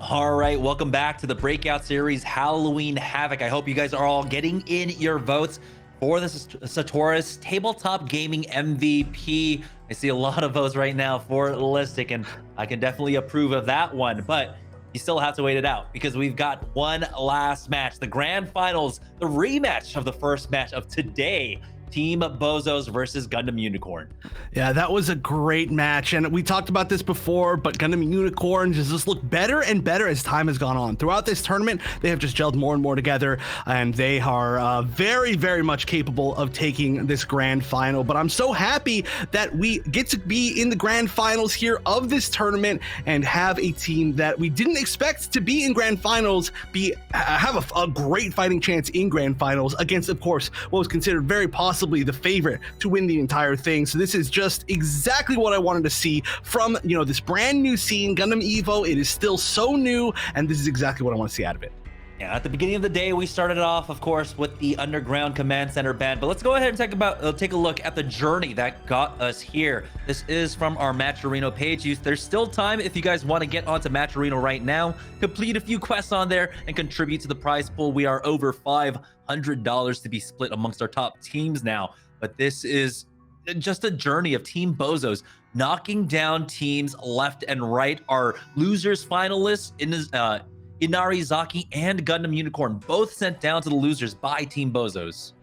All right, welcome back to the Breakout Series Halloween Havoc. I hope you guys are all getting in your votes for the Satoris Tabletop Gaming MVP. I see a lot of votes right now for Listic, and I can definitely approve of that one, but you still have to wait it out because we've got one last match, the grand finals, the rematch of the first match of today. Team BOZOS versus Gundam Unicorn. Yeah, that was a great match, and we talked about this before, but Gundam Unicorn just look better and better as time has gone on. Throughout this tournament, they have just gelled more and more together, and they are very, very much capable of taking this grand final. But I'm so happy that we get to be in the grand finals here of this tournament and have a team that we didn't expect to be in grand finals have a great fighting chance in grand finals against, of course, what was considered very possibly the favorite to win the entire thing. So this is just exactly what I wanted to see from, this brand new scene, Gundam Evo. It is still so new, and this is exactly what I want to see out of it. Yeah, at the beginning of the day, we started off, of course, with the Underground Command Center band, but let's go ahead and take a look at the journey that got us here. This is from our Matcherino page. There's still time if you guys want to get onto Matcherino right now, complete a few quests on there, and contribute to the prize pool. We are over $500 to be split amongst our top teams now, but this is just a journey of Team BOZOS knocking down teams left and right. Our losers finalists Inarizaki and Gundam Unicorn both sent down to the losers by Team BOZOS.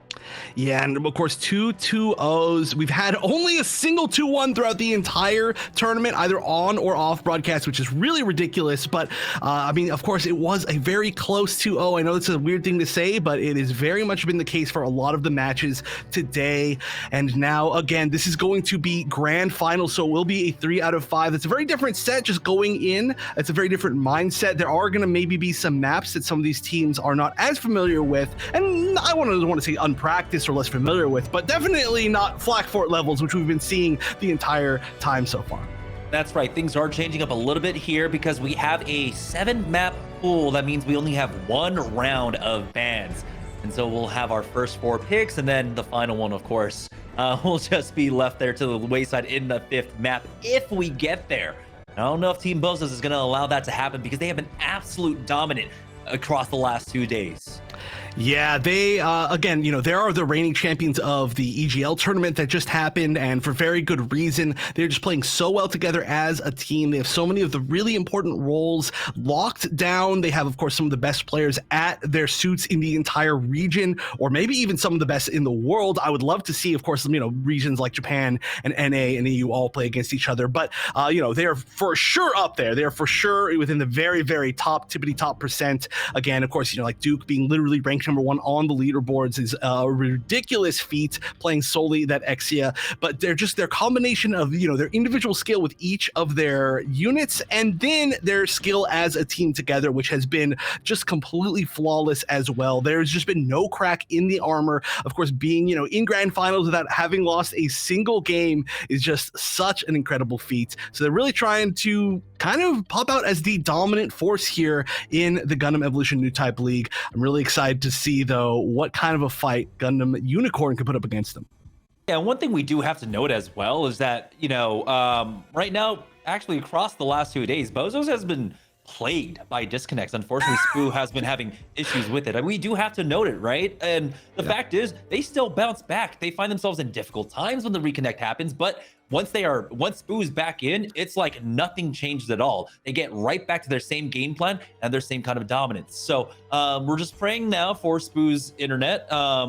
Yeah, and of course, 2-2-0s. We've had only a single 2-1 throughout the entire tournament, either on or off broadcast, which is really ridiculous. But I mean, of course, it was a very close 2-0. I know it's a weird thing to say, but it has very much been the case for a lot of the matches today. And now, again, this is going to be grand final, so it will be a 3 out of 5. It's a very different set just going in. It's a very different mindset. There are going to maybe be some maps that some of these teams are not as familiar with, and I want to say unpracticed or less familiar with, but definitely not Flak Fort levels, which we've been seeing the entire time so far. That's right. Things are changing up a little bit here because we have a 7-map pool. That means we only have 1 round of bans. And so we'll have our first 4 picks, and then the final one, of course, will just be left there to the wayside in the 5th map if we get there. I don't know if Team BOZOS is going to allow that to happen because they have been absolute dominant across the last 2 days. Yeah, they, again, they are the reigning champions of the EGL tournament that just happened, and for very good reason. They're just playing so well together as a team. They have so many of the really important roles locked down. They have, of course, some of the best players at their suits in the entire region, or maybe even some of the best in the world. I would love to see, of course, regions like Japan and NA and EU all play against each other, but, they are for sure up there. They're for sure within the very, very tippity top percent. Again, of course, like Duke being literally ranked number 1 on the leaderboards is a ridiculous feat, playing solely that Exia, but they're just their combination of their individual skill with each of their units, and then their skill as a team together, which has been just completely flawless as well. There's just been no crack in the armor. Of course, being in grand finals without having lost a single game is just such an incredible feat. So they're really trying to kind of pop out as the dominant force here in the Gundam Evolution Newtype League. I'm really excited to see, though, what kind of a fight Gundam Unicorn can put up against them. Yeah, one thing we do have to note as well is that, right now, actually across the last 2 days, BOZOS has been plagued by disconnects. Unfortunately, Spoo has been having issues with it. And we do have to note it, right? And the fact is, they still bounce back. They find themselves in difficult times when the reconnect happens, but once Spoo's back in, it's like nothing changed at all. They get right back to their same game plan and their same kind of dominance. So we're just praying now for Spoo's internet.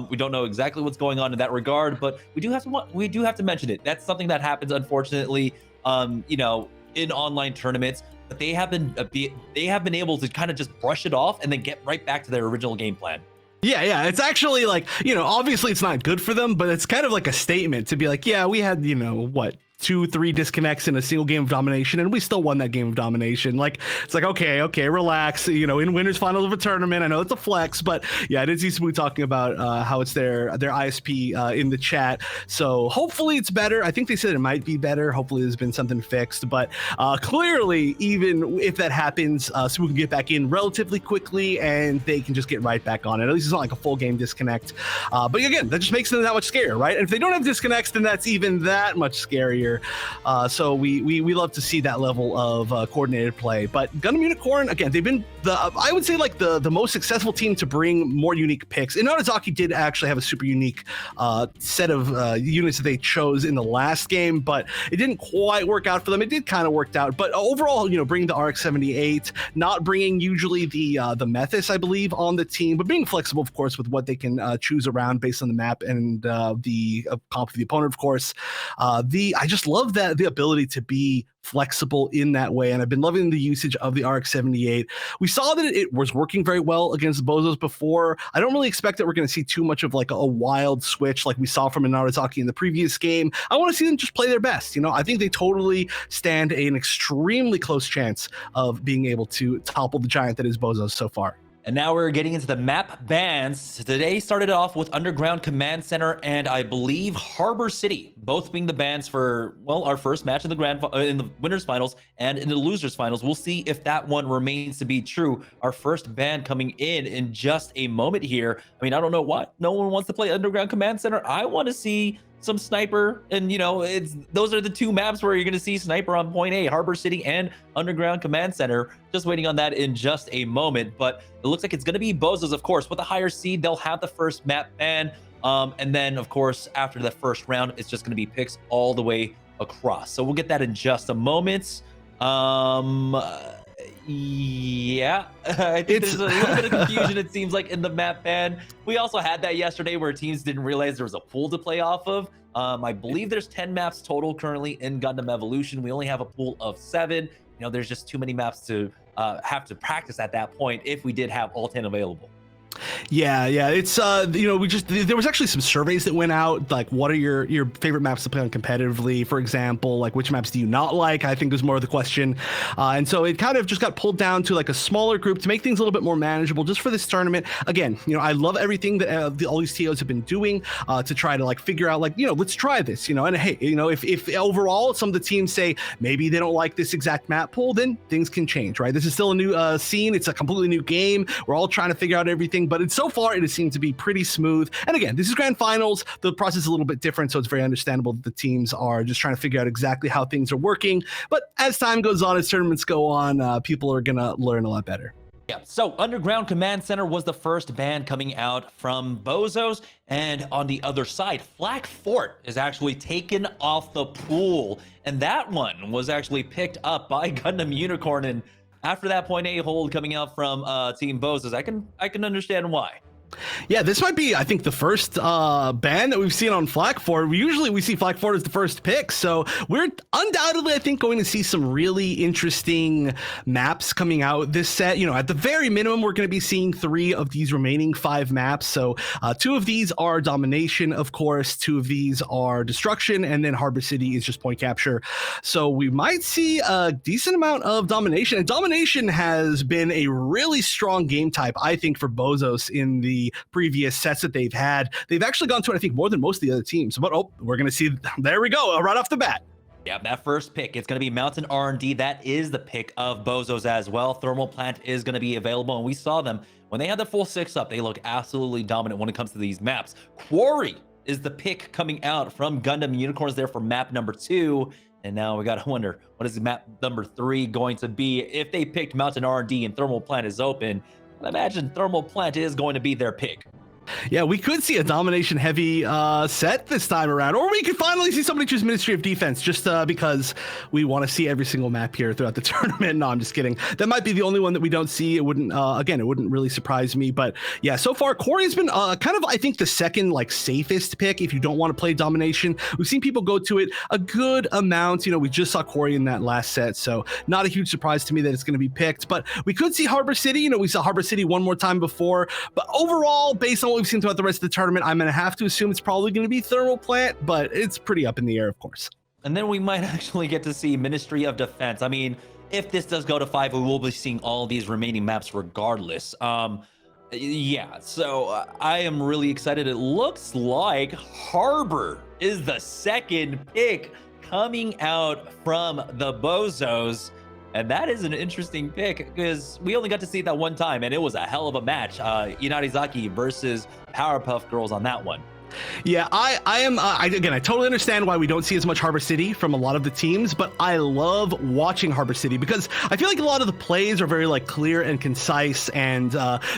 We don't know exactly what's going on in that regard, but we do have to mention it. That's something that happens, unfortunately, in online tournaments. But they have been able to kind of just brush it off and then get right back to their original game plan. Yeah, it's actually like, obviously it's not good for them, but it's kind of like a statement to be like, yeah, we had, 2-3 disconnects in a single game of domination, and we still won that game of domination. Like, it's like, okay, relax. In winners finals of a tournament, I know it's a flex, but yeah, I did see Smooth talking about how it's their ISP in the chat. So hopefully it's better. I think they said it might be better. Hopefully there's been something fixed, but clearly, even if that happens, Smooth can get back in relatively quickly, and they can just get right back on it. At least it's not like a full game disconnect. But again, that just makes them that much scarier, right? And if they don't have disconnects, then that's even that much scarier. here. So we love to see that level of coordinated play. But Gundam Unicorn, again, they've been I would say like the most successful team to bring more unique picks. And Narazaki did actually have a super unique set of units that they chose in the last game, but it didn't quite work out for them. It did kind of worked out, but overall, bringing the RX-78, not bringing usually the Methis, I believe, on the team, but being flexible, of course, with what they can choose around based on the map and the comp of the opponent, of course. I just love that the ability to be flexible in that way, and I've been loving the usage of the RX-78. We saw that it was working very well against BOZOS before. I don't really expect that we're going to see too much of like a wild switch like we saw from Narazaki in the previous game. I want to see them just play their best. I think they totally stand an extremely close chance of being able to topple the giant that is BOZOS so far. And now we're getting into the map bans. Today started off with Underground Command Center and I believe Harbor City, both being the bans for, well, our first match in the winners finals and in the losers finals. We'll see if that one remains to be true. Our first ban coming in just a moment here. I mean, I don't know why no one wants to play Underground Command Center. I want to see some sniper, and those are the two maps where you're going to see sniper on point A, Harbor City and Underground Command Center. Just waiting on that in just a moment, but it looks like it's going to be BOZOS, of course. With a higher seed, they'll have the first map ban, and then of course after the first round, it's just going to be picks all the way across. So we'll get that in just a moment. Yeah, I think there's a little bit of confusion, it seems like, in the map ban. We also had that yesterday where teams didn't realize there was a pool to play off of. I believe there's 10 maps total currently in Gundam Evolution. We only have a pool of 7. There's just too many maps to have to practice at that point if we did have all 10 available. Yeah, it's there was actually some surveys that went out, like what are your favorite maps to play on competitively, for example, like which maps do you not like, I think was more of the question, and so it kind of just got pulled down to like a smaller group to make things a little bit more manageable just for this tournament. Again, I love everything that all these TOs have been doing to try to like figure out like let's try this, and hey, if overall some of the teams say maybe they don't like this exact map pool, then things can change, right? This is still a new scene, it's a completely new game, we're all trying to figure out everything, but so far it has seemed to be pretty smooth. And again, this is grand finals, the process is a little bit different, so it's very understandable that the teams are just trying to figure out exactly how things are working. But as time goes on, as tournaments go on, people are gonna learn a lot better. Yeah, so Underground Command Center was the first ban coming out from BOZOS, and on the other side, Flak Fort is actually taken off the pool, and that one was actually picked up by Gundam Unicorn. And after that point A hold coming out from Team BOZOS, I can understand why. Yeah, this might be, I think, the first ban that we've seen on Flak Fort. Usually we see Flak Fort as the first pick, so we're undoubtedly, I think, going to see some really interesting maps coming out this set. At the very minimum, we're going to be seeing 3 of these remaining 5 maps. So 2 of these are Domination, of course, 2 of these are Destruction, and then Harbor City is just point capture. So we might see a decent amount of Domination, and Domination has been a really strong game type, I think, for BOZOS in the previous sets that they've had. They've actually gone to it, I think, more than most of the other teams. But we're going to see, there we go, right off the bat. Yeah, that first pick, it's going to be Mountain R&D. That is the pick of BOZOS as well. Thermal Plant is going to be available, and we saw them when they had the full 6 up. They look absolutely dominant when it comes to these maps. Quarry is the pick coming out from Gundam Unicorns there for map number 2. And now we got to wonder, what is map number 3 going to be? If they picked Mountain R&D and Thermal Plant is open, I imagine Thermal Plant is going to be their pick. Yeah, we could see a domination heavy set this time around, or we could finally see somebody choose Ministry of Defense just because we want to see every single map here throughout the tournament. No, I'm just kidding. That might be the only one that we don't see. It wouldn't, again, it wouldn't really surprise me. But yeah, so far, Corey has been kind of, I think, the second safest pick if you don't want to play domination. We've seen people go to it a good amount. We just saw Corey in that last set, so not a huge surprise to me that it's going to be picked. But we could see Harbor City. We saw Harbor City one more time before. But overall, based on what we've seen throughout the rest of the tournament, I'm going to have to assume it's probably going to be Thermal Plant, but it's pretty up in the air, of course. And then we might actually get to see Ministry of Defense. I mean, if this does go to 5, we will be seeing all these remaining maps regardless. Yeah, so I am really excited. It looks like Harbor is the second pick coming out from the BOZOS. And that is an interesting pick because we only got to see it that one time, and it was a hell of a match. Inarizaki versus Powerpuff Girls on that one. Yeah, I am. Again, I totally understand why we don't see as much Harbor City from a lot of the teams, but I love watching Harbor City because I feel like a lot of the plays are very like clear and concise, and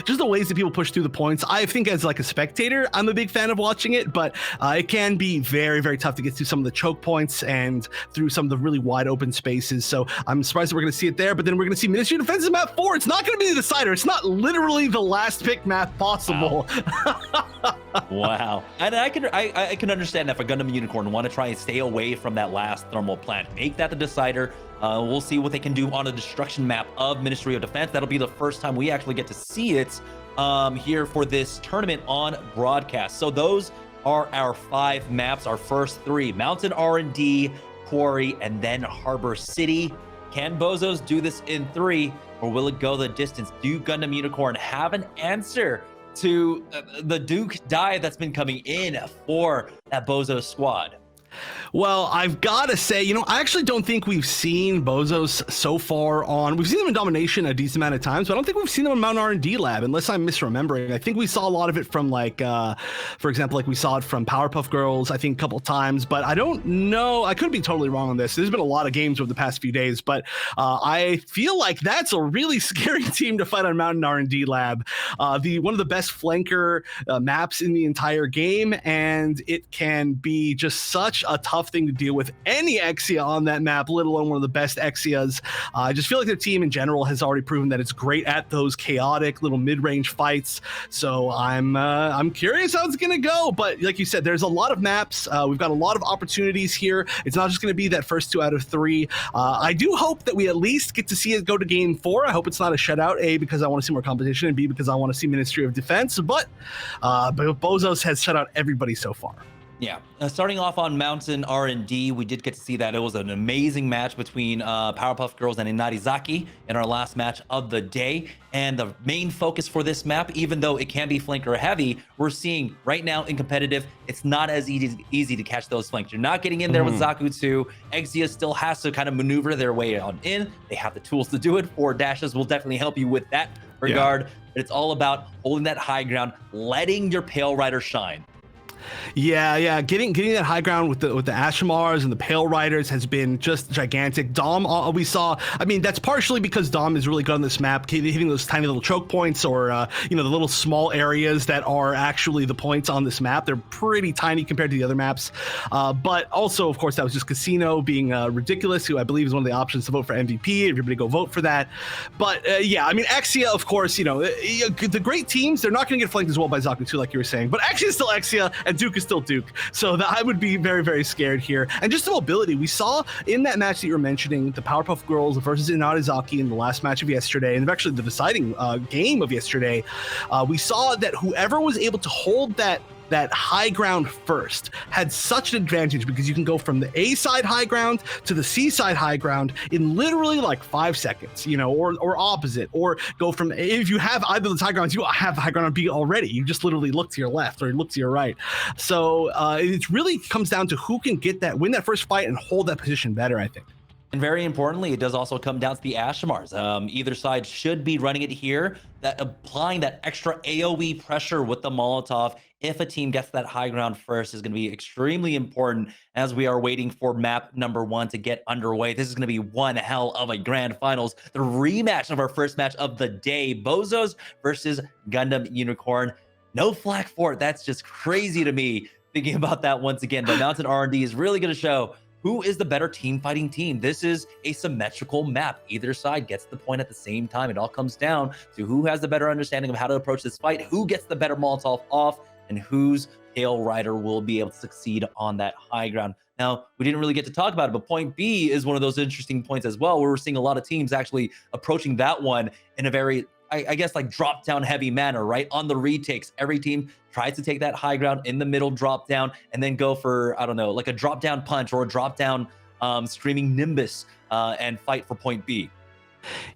just the ways that people push through the points. I think as like a spectator, I'm a big fan of watching it, but it can be very, very tough to get through some of the choke points and through some of the really wide open spaces. So I'm surprised that we're going to see it there, but then we're going to see Ministry of Defense map 4. It's not going to be the decider. It's not literally the last pick map possible. Wow. Wow. And I can understand that for Gundam Unicorn want to try and stay away from that last thermal plant. Make that the decider. We'll see what they can do on a destruction map of Ministry of Defense. That'll be the first time we actually get to see it here for this tournament on broadcast. So those are our 5 maps, our first 3. Mountain R&D, Quarry, and then Harbor City. Can BOZOS do this in 3, or will it go the distance? Do Gundam Unicorn have an answer to the Duke dive that's been coming in for that BOZOS squad? Well, I've got to say, I actually don't think we've seen BOZOS so far on. We've seen them in Domination a decent amount of times, but I don't think we've seen them in Mountain R&D Lab, unless I'm misremembering. I think we saw a lot of it from, like, for example, like we saw it from Powerpuff Girls, I think a couple times, but I don't know. I could be totally wrong on this. There's been a lot of games over the past few days, but I feel like that's a really scary team to fight on Mountain R&D Lab. One of the best flanker maps in the entire game, and it can be just such a tough thing to deal with any Exia on that map, let alone one of the best Exias. I just feel like the team in general has already proven that it's great at those chaotic little mid-range fights. So I'm curious how it's gonna go. But like you said, there's a lot of maps. We've got a lot of opportunities here. It's not just gonna be that first 2 out of 3. I do hope that we at least get to see it go to game 4. I hope it's not a shutout, A, because I want to see more competition, and B, because I want to see Ministry of Defense. But BOZOS has shut out everybody so far. Yeah, starting off on Mountain R&D, we did get to see that it was an amazing match between Powerpuff Girls and Inarizaki in our last match of the day. And the main focus for this map, even though it can be flanker heavy, we're seeing right now in competitive, it's not as easy to catch those flanks. You're not getting in there with Zaku 2. Exia still has to kind of maneuver their way on in. They have the tools to do it. 4 dashes will definitely help you with that regard. Yeah. But it's all about holding that high ground, letting your Pale Rider shine. Yeah, getting that high ground with the Ashimars and the Pale Riders has been just gigantic. Dom, we saw. I mean, that's partially because Dom is really good on this map, hitting those tiny little choke points, or the little small areas that are actually the points on this map. They're pretty tiny compared to the other maps. But also, of course, that was just Casino being ridiculous, who I believe is one of the options to vote for MVP. Everybody go vote for that. But yeah, I mean, Exia, of course, the great teams, they're not going to get flanked as well by Zaku 2, like you were saying. But Exia is still Exia, and Duke is still Duke. So I would be very, very scared here. And just the mobility, we saw in that match that you were mentioning, the Powerpuff Girls versus Inarizaki in the last match of yesterday, and actually the deciding game of yesterday, we saw that whoever was able to hold that high ground first had such an advantage, because you can go from the A side high ground to the C side high ground in literally like 5 seconds, or opposite, or go from, if you have either of the high grounds, you have the high ground on B already. You just literally look to your left or look to your right. So it really comes down to who can win that first fight and hold that position better, I think. And very importantly, it does also come down to the Ashimars. Either side should be running it here, that applying that extra AoE pressure with the Molotov. If a team gets that high ground first, is going to be extremely important as we are waiting for map number 1 to get underway. This is going to be one hell of a grand finals. The rematch of our first match of the day, BOZOS versus Gundam Unicorn. No flack for it. That's just crazy to me thinking about that once again. But Mountain R&D is really going to show who is the better team fighting team. This is a symmetrical map. Either side gets the point at the same time. It all comes down to who has the better understanding of how to approach this fight, who gets the better Molotov off, and whose Pale Rider will be able to succeed on that high ground. Now, we didn't really get to talk about it, but point B is one of those interesting points as well, where we're seeing a lot of teams actually approaching that one in a very, I guess, like drop-down heavy manner, right? On the retakes, every team tries to take that high ground in the middle drop-down and then go for, I don't know, like a drop-down punch or a drop-down screaming Nimbus and fight for point B.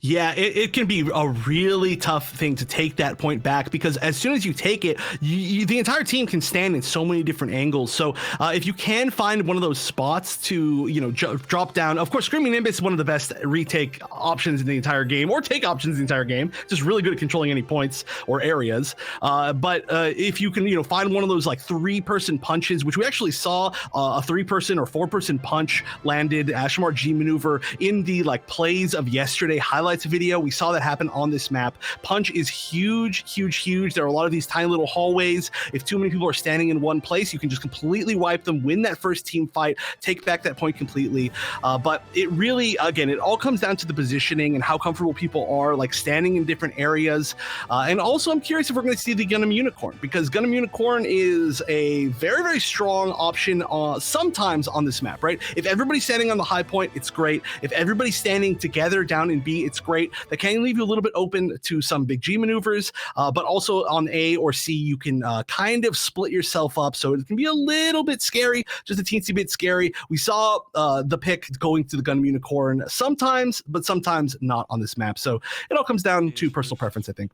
Yeah, it can be a really tough thing to take that point back, because as soon as you take it, the entire team can stand in so many different angles. So if you can find one of those spots to, drop down, of course, Screaming Nimbus is one of the best retake options in the entire game, or take options in the entire game. Just really good at controlling any points or areas. But if you can, find one of those like 3-person punches, which we actually saw a 3-person or 4-person punch landed Ashmar G maneuver in the like plays of yesterday highlights video. We saw that happen on this map. Punch is huge, huge, huge. There are a lot of these tiny little hallways. If too many people are standing in one place, you can just completely wipe them, win that first team fight, take back that point completely. But it really, again, it all comes down to the positioning and how comfortable people are like standing in different areas. And also I'm curious if we're going to see the Gundam Unicorn, because Gundam Unicorn is a very, very strong option sometimes on this map, right? If everybody's standing on the high point, it's great. If everybody's standing together down in B, it's great. That can leave you a little bit open to some big G maneuvers, but also on A or C, you can kind of split yourself up. So it can be a little bit scary, just a teensy bit scary. We saw the pick going to the Gundam Unicorn sometimes, but sometimes not on this map. So it all comes down to personal preference, I think.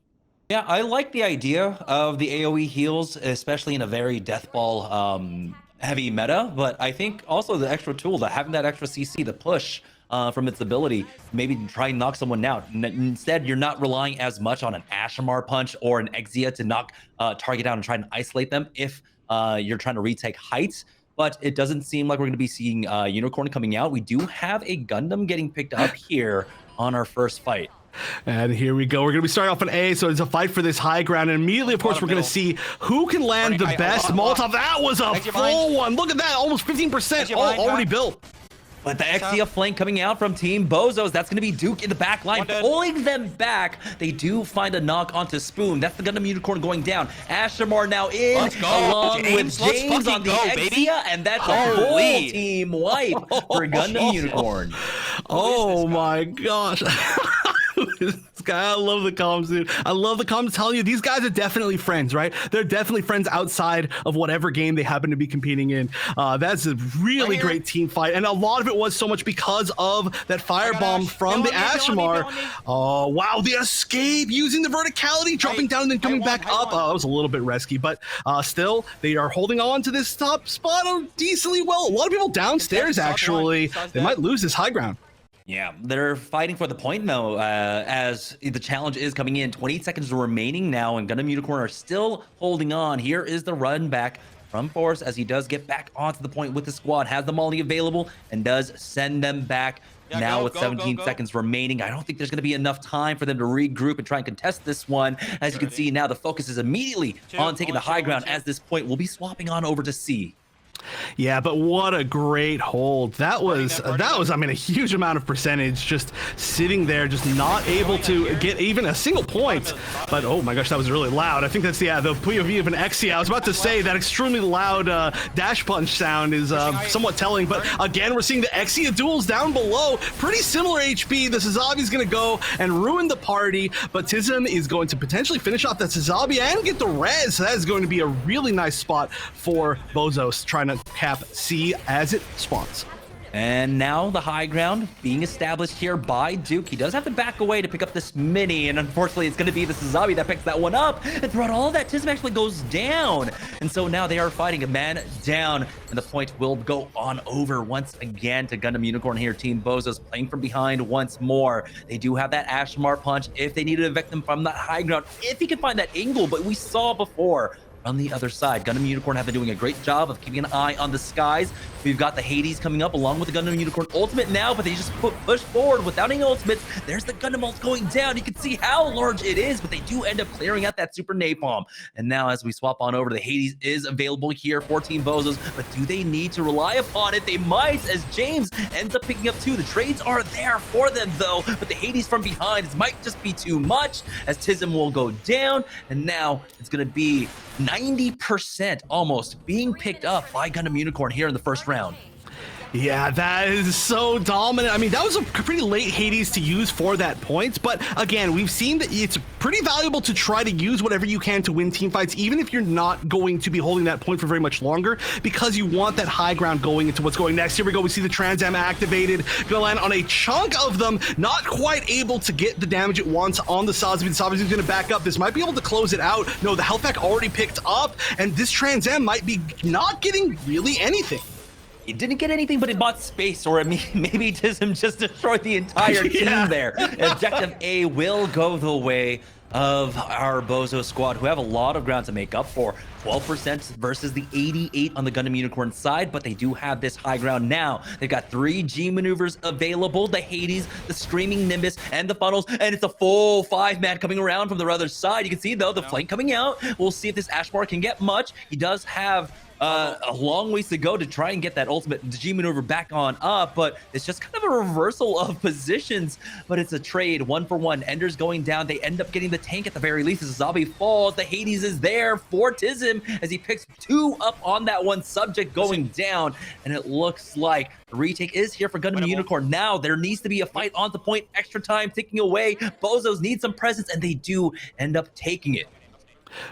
Yeah, I like the idea of the AoE heals, especially in a very death ball heavy meta, but I think also the extra tool, having that extra CC, the push from its ability, maybe try and knock someone out. Instead, you're not relying as much on an Ashamar punch or an Exia to knock target down and try and isolate them if you're trying to retake heights. But it doesn't seem like we're going to be seeing Unicorn coming out. We do have a Gundam getting picked up here on our first fight. And here we go. We're going to be starting off on A, so it's a fight for this high ground. And immediately, of course, we're going to see who can land the best Molotov. That was a full one. Look at that. Almost 15% already built. But the Exia flank coming out from Team BOZOS, that's going to be Duke in the back line, pulling them back. They do find a knock onto Spoon. That's the Gundam Unicorn going down. Ashamar now in, along with James on the Exia, and that's a full team wipe for Gundam Unicorn. Oh my gosh. This guy, I love the comms, dude. I love the comms telling you these guys are definitely friends, right? They're definitely friends outside of whatever game they happen to be competing in. That's a really great team fight, and a lot of it was so much because of that firebomb from the Ashamar. Oh wow, the escape using the verticality, dropping down and then coming back up. That was a little bit risky, but still they are holding on to this top spot decently well. A lot of people downstairs actually. They might lose this high ground. Yeah, they're fighting for the point though, as the challenge is coming in. 20 seconds remaining now, and Gundam Unicorn are still holding on. Here is the run back from Force as he does get back onto the point with the squad, has the molly available, and does send them back. Now with 17 seconds remaining, I don't think there's going to be enough time for them to regroup and try and contest this one. As you can see now, the focus is immediately on taking the high ground, as this point will be swapping on over to C. Yeah, but what a great hold. That was, I mean, a huge amount of percentage just sitting there, just not able to get even a single point. But oh my gosh, that was really loud. I think that's the POV of an Exia. I was about to say that extremely loud dash punch sound is somewhat telling. But again, we're seeing the Exia duels down below. Pretty similar HP. The Sazabi's going to go and ruin the party, but Tism is going to potentially finish off that Sazabi and get the res. So that is going to be a really nice spot for BOZOS, trying to cap C as it spawns. And now the high ground being established here by Duke. He does have to back away to pick up this mini, and unfortunately it's going to be the Sazabi that picks that one up, and throughout all that, Tism actually goes down. And so now they are fighting a man down, and the point will go on over once again to Gundam Unicorn here. Team BOZOS playing from behind once more. They do have that Ashmar punch if they need to evict them from that high ground, if he can find that angle, but we saw before on the other side, Gundam Unicorn have been doing a great job of keeping an eye on the skies. We've got the Hades coming up along with the Gundam Unicorn ultimate now, but they just push forward without any ultimates. There's the Gundam ult going down. You can see how large it is, but they do end up clearing out that super napalm. And now as we swap on over, the Hades is available here for Team BOZOS, but do they need to rely upon it? They might, as James ends up picking up two. The trades are there for them though, but the Hades from behind might just be too much, as Tism will go down, and now it's going to be 90% almost being picked up by Gundam Unicorn here in the first round. Yeah, that is so dominant. I mean, that was a pretty late Hades to use for that point, but again, we've seen that it's pretty valuable to try to use whatever you can to win team fights, even if you're not going to be holding that point for very much longer, because you want that high ground going into what's going next. Here we go, we see the Trans Am activated, gonna land on a chunk of them, not quite able to get the damage it wants on the Sazabi. The Sazabi's gonna back up. This might be able to close it out. No, the health pack already picked up, and this Trans Am might be not getting really anything. It didn't get anything, but it bought space, or maybe Tism just destroyed the entire team there. Objective A will go the way of our BOZOS squad, who have a lot of ground to make up for. 12% versus the 88 on the Gundam Unicorn side, but they do have this high ground now. They've got 3 G maneuvers available, the Hades, the Screaming Nimbus, and the funnels, and it's a full 5-man coming around from the other side. You can see, though, the flank coming out. We'll see if this Ashmar can get much. He does have a long ways to go to try and get that ultimate G maneuver back on up, but it's just kind of a reversal of positions, but it's a trade 1-for-1. Ender's going down. They end up getting the tank at the very least as Zombie falls. The Hades is there for Tism as he picks 2 up on that one subject going down, and it looks like the retake is here for Gundam Unicorn. Now there needs to be a fight on the point, extra time ticking away. BOZOS need some presence, and they do end up taking it.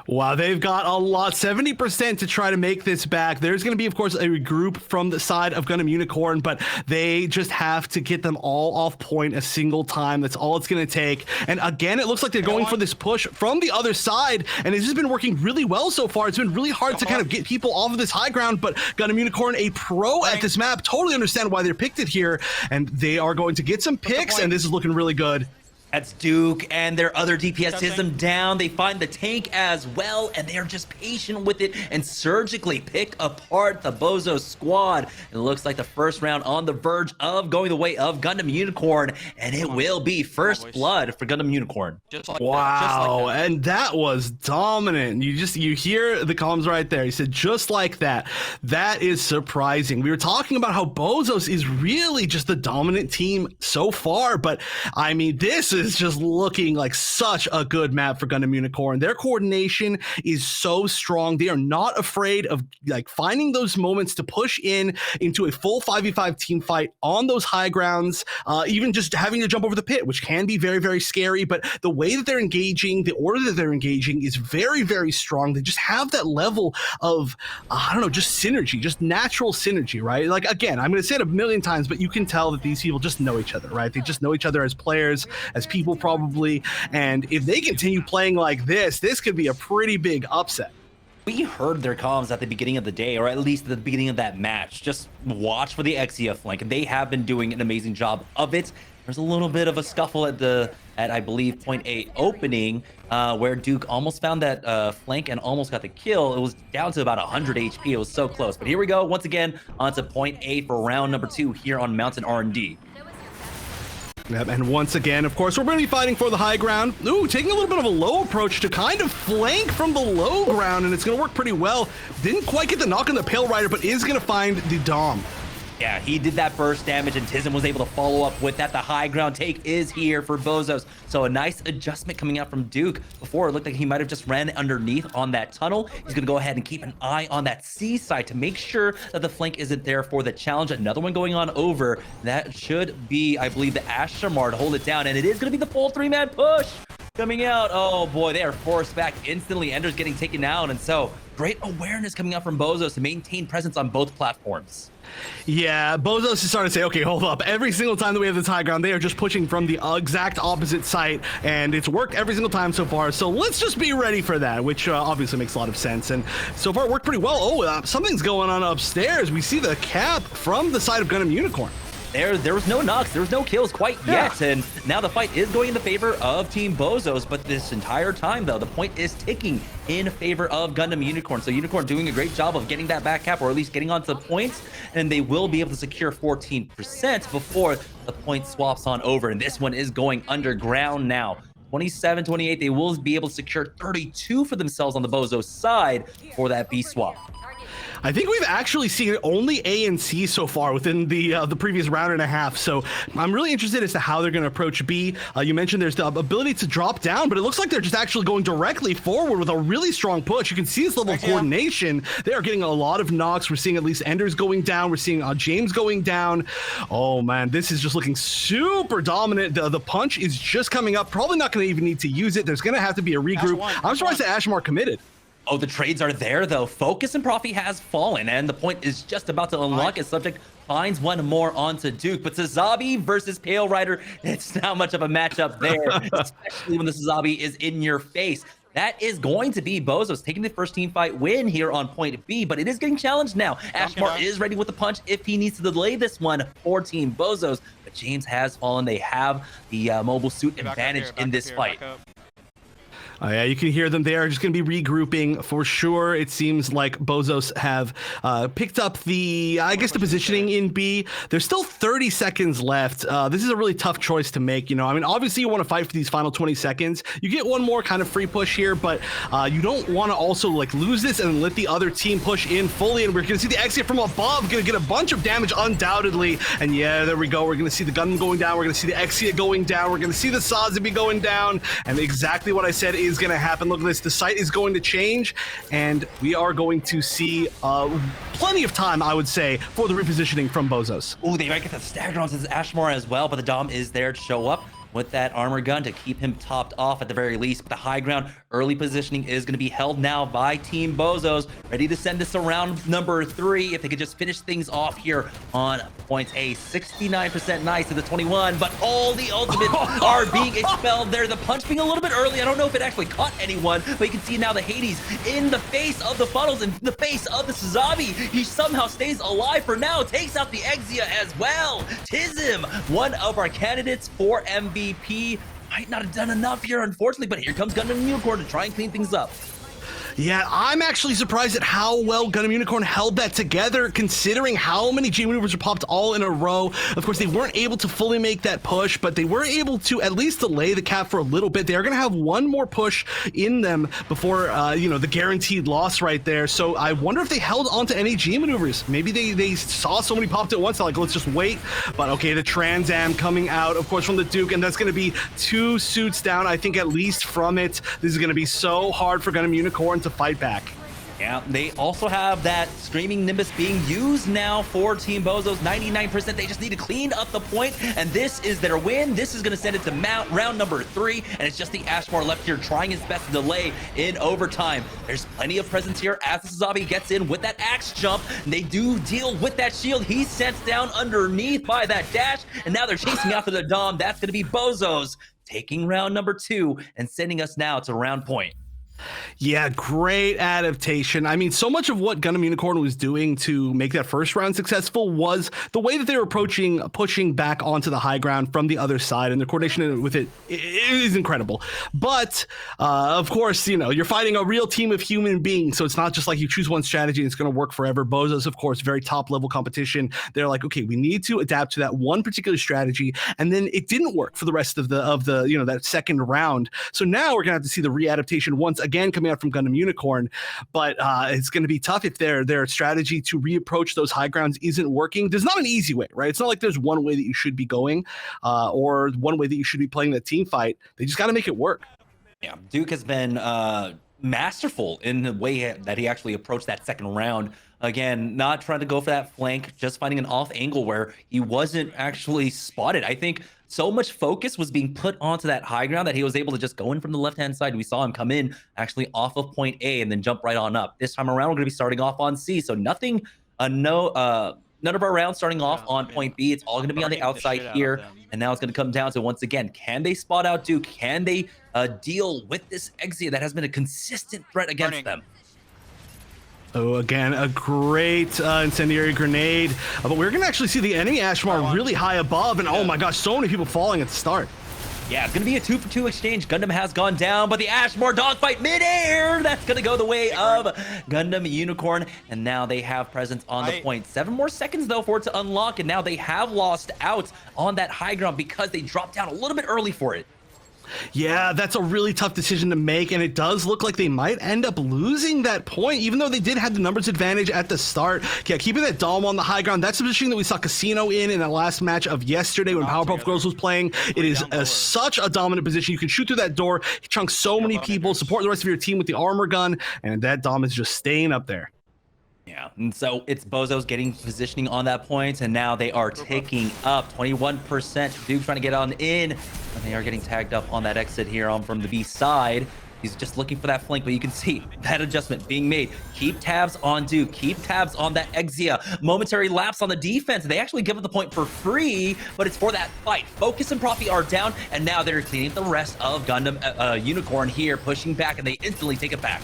Wow, they've got a lot, 70% to try to make this back. There's going to be, of course, a regroup from the side of Gundam Unicorn, but they just have to get them all off point a single time. That's all it's going to take. And again, it looks like they're going for this push from the other side, and it's just been working really well so far. It's been really hard to kind of get people off of this high ground, but Gundam Unicorn, a pro at this map, totally understand why they're picked it here, and they are going to get some picks, and this is looking really good. That's Duke and their other DPS Tism down. They find the tank as well, and they're just patient with it and surgically pick apart the BOZOS squad. It looks like the first round on the verge of going the way of Gundam Unicorn, and it will be first blood for Gundam Unicorn. Wow, and that was dominant. You hear the comms right there. He said just like that. That is surprising. We were talking about how BOZOS is really just the dominant team so far, but I mean, this is just looking like such a good map for Gundam Unicorn. Their coordination is so strong. They are not afraid of like finding those moments to push into a full 5v5 team fight on those high grounds, even just having to jump over the pit, which can be very, very scary. But the way that they're engaging, the order that they're engaging is very, very strong. They just have that level of, I don't know, just synergy, just natural synergy, right? Like, again, I'm going to say it a million times, but you can tell that these people just know each other, right? They just know each other as players, as people probably, and if they continue playing like this could be a pretty big upset. We heard their comms at the beginning of the day, or at least at the beginning of that match. Just watch for the XEF flank, and they have been doing an amazing job of it. There's a little bit of a scuffle at I believe point A opening, where Duke almost found that flank and almost got the kill. It was down to about 100 HP. It was so close. But here we go once again onto point A for round number 2 here on Mountain R&D. Yep, and once again, of course, we're going to be fighting for the high ground. Ooh, taking a little bit of a low approach to kind of flank from the low ground, and it's going to work pretty well. Didn't quite get the knock on the Pale Rider, but is going to find the Dom. Yeah, he did that burst damage, and Tism was able to follow up with that. The high ground take is here for BOZOS. So a nice adjustment coming out from Duke. Before, it looked like he might have just ran underneath on that tunnel. He's going to go ahead and keep an eye on that C side to make sure that the flank isn't there for the challenge. Another one going on over. That should be, I believe, the Ashmar to hold it down, and it is going to be the full 3-man push coming out. Oh boy, they are forced back instantly. Ender's getting taken out, and so great awareness coming out from BOZOS to maintain presence on both platforms. Yeah, BOZOS is starting to say, okay, hold up. Every single time that we have this high ground, they are just pushing from the exact opposite site, and it's worked every single time so far. So let's just be ready for that, which obviously makes a lot of sense. And so far, it worked pretty well. Oh, something's going on upstairs. We see the cap from the side of Gundam Unicorn. There was no knocks, there was no kills quite yet, and now the fight is going in the favor of Team BOZOS, but this entire time, though, the point is ticking in favor of Gundam Unicorn. So Unicorn doing a great job of getting that back cap, or at least getting onto the points, and they will be able to secure 14% before the point swaps on over, and this one is going underground now. 27-28, they will be able to secure 32 for themselves on the BOZOS side for that B swap. I think we've actually seen only A and C so far within the previous round and a half. So I'm really interested as to how they're going to approach B. You mentioned there's the ability to drop down, but it looks like they're just actually going directly forward with a really strong push. You can see this level of coordination. They are getting a lot of knocks. We're seeing at least Enders going down. We're seeing James going down. Oh man, this is just looking super dominant. The punch is just coming up. Probably not going to even need to use it. There's going to have to be a regroup. I'm surprised that Ashmar committed. Oh, the trades are there, though. Focus and Profi has fallen, and the point is just about to unlock as Subject finds one more onto Duke. But Sazabi versus Pale Rider, it's not much of a matchup there, especially when the Sazabi is in your face. That is going to be BOZOS taking the first team fight win here on point B, but it is getting challenged now. Ashmar is ready with the punch if he needs to delay this one for Team BOZOS, but James has fallen. They have the mobile suit advantage in this fight. Yeah, you can hear them. They are just going to be regrouping for sure. It seems like BOZOS have picked up the, I guess, the positioning in B. There's still 30 seconds left. This is a really tough choice to make. You know, I mean, obviously you want to fight for these final 20 seconds. You get one more kind of free push here, but you don't want to also like lose this and let the other team push in fully. And we're going to see the exit from above, going to get a bunch of damage undoubtedly. And yeah, there we go. We're going to see the Gundam going down. We're going to see the exit going down. We're going to see the Sazabi going down. And exactly what I said is going to happen. Look at this. The site is going to change, and we are going to see plenty of time, I would say, for the repositioning from BOZOS. Oh, they might get the stagger onto Ashmar as well, but the Dom is there to show up with that armor gun to keep him topped off at the very least. But the high ground early positioning is going to be held now by Team BOZOS, ready to send this around number 3 if they could just finish things off here on point A. 69% nice to the 21, but all the ultimates are being expelled there. The punch being a little bit early. I don't know if it actually caught anyone, but you can see now the Hades in the face of the funnels, in the face of the Sazabi. He somehow stays alive for now, takes out the Exia as well. Tism, one of our candidates for MVP. Might not have done enough here, unfortunately, but here comes Gundam Unicorn to try and clean things up. Yeah, I'm actually surprised at how well Gundam Unicorn held that together, considering how many G maneuvers were popped all in a row. Of course, they weren't able to fully make that push, but they were able to at least delay the cap for a little bit. They are going to have one more push in them before, you know, the guaranteed loss right there. So I wonder if they held onto any G maneuvers. Maybe they saw so many popped at once, like, let's just wait. But okay, the Trans Am coming out, of course, from the Duke, and that's going to be 2 suits down, I think, at least from it. This is going to be so hard for Gundam Unicorn to fight back. Yeah, they also have that Screaming Nimbus being used now for Team BOZOS. 99%. They just need to clean up the point, and this is their win. This is going to send it to round number 3, and it's just the Ashmar left here trying his best to delay in overtime. There's plenty of presence here as the Sazabi gets in with that axe jump, and they do deal with that shield. He's sent down underneath by that dash, and now they're chasing after the Dom. That's going to be BOZOS taking round number 2 and sending us now to round point. Yeah, great adaptation. I mean, so much of what Gundam Unicorn was doing to make that first round successful was the way that they were pushing back onto the high ground from the other side, and the coordination with it is incredible. But of course, you know, you're fighting a real team of human beings, so it's not just like you choose one strategy and it's going to work forever. BOZOS, of course, very top level competition. They're like, okay, we need to adapt to that one particular strategy, and then it didn't work for the rest of the you know, that second round. So now we're gonna have to see the readaptation once again coming out from Gundam Unicorn, but it's going to be tough if their strategy to reapproach those high grounds isn't working. There's not an easy way, right? It's not like there's one way that you should be going or one way that you should be playing that team fight. They just got to make it work. Yeah, Duke has been masterful in the way that he actually approached that second round. Again, not trying to go for that flank, just finding an off angle where he wasn't actually spotted. I think so much focus was being put onto that high ground that he was able to just go in from the left-hand side. We saw him come in actually off of point A and then jump right on up. This time around, we're going to be starting off on C. So nothing, none of our rounds starting off on point B. It's all going to be on the outside here. And now it's going to come down to, once again, can they spot out Duke? Can they deal with this Exia that has been a consistent threat against them? Oh, again, a great incendiary grenade. But we're going to actually see the enemy Ashmar really high above. And oh my gosh, so many people falling at the start. Yeah, it's going to be a 2-for-2 exchange. Gundam has gone down, but the Ashmar dogfight midair, that's going to go the way of Gundam Unicorn. And now they have presence on the point. 7 more seconds, though, for it to unlock. And now they have lost out on that high ground because they dropped down a little bit early for it. Yeah, that's a really tough decision to make, and it does look like they might end up losing that point, even though they did have the numbers advantage at the start. Yeah, keeping that Dom on the high ground, that's the position that we saw Casino in the last match of yesterday when Powerpuff Girls was playing. It is such a dominant position. You can shoot through that door, chunk so many people, support the rest of your team with the armor gun, and that Dom is just staying up there. Yeah, and so it's BOZOS getting positioning on that point, and now they are taking up 21%. Duke trying to get on in, and they are getting tagged up on that exit here on from the B side. He's just looking for that flank, but you can see that adjustment being made. Keep tabs on Duke, keep tabs on that Exia. Momentary lapse on the defense. They actually give up the point for free, but it's for that fight. Focus and Profi are down, and now they're cleaning up the rest of Gundam Unicorn here, pushing back, and they instantly take it back.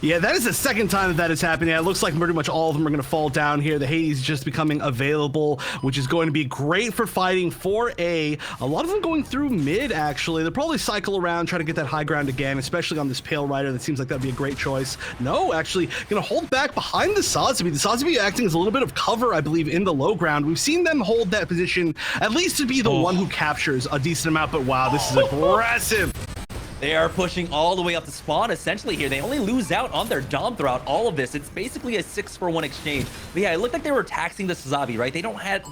Yeah, that is the second time that has happened. Yeah, it looks like pretty much all of them are going to fall down here. The Hades just becoming available, which is going to be great for fighting for A. A lot of them going through mid, actually. They'll probably cycle around, try to get that high ground again, especially on this Pale Rider. That seems like that'd be a great choice. No, actually, going to hold back behind the Sazabi. The Sazabi acting as a little bit of cover, I believe, in the low ground. We've seen them hold that position, at least to be the one who captures a decent amount, but wow, this is aggressive. They are pushing all the way up to spawn essentially here. They only lose out on their Dom throughout all of this. It's basically a 6-for-1 exchange. But yeah, it looked like they were taxing the Sazabi, right? They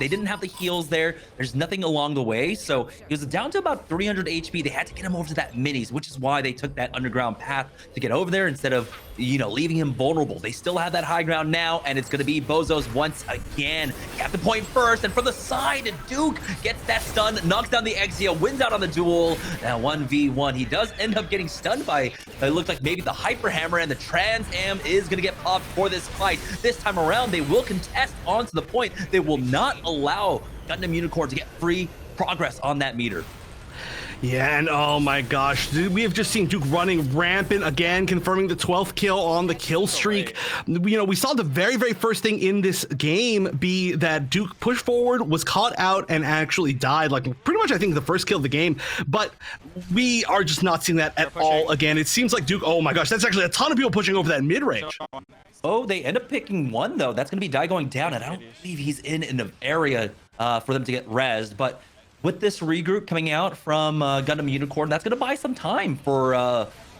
didn't have the heals there. There's nothing along the way. So it was down to about 300 HP. They had to get him over to that minis, which is why they took that underground path to get over there instead of, you know, leaving him vulnerable. They still have that high ground now, and it's going to be BOZOS once again. Got the point first, and from the side, Duke gets that stun, knocks down the Exia, wins out on the duel. Now 1v1. He does end up getting stunned by, it looked like maybe the Hyper Hammer, and the Trans Am is going to get popped for this fight. This time around, they will contest onto the point. They will not allow Gundam Unicorn to get free progress on that meter. Yeah, and oh my gosh, we have just seen Duke running rampant again, confirming the 12th kill on the kill streak. You know, we saw the very first thing in this game be that Duke pushed forward, was caught out, and actually died. Like, pretty much, I think, the first kill of the game. But we are just not seeing that at all again. It seems like Duke, oh my gosh, that's actually a ton of people pushing over that mid-range. Oh, they end up picking one, though. That's going to be Die going down, and I don't believe he's in the area for them to get rezzed. But with this regroup coming out from Gundam Unicorn, that's going to buy some time for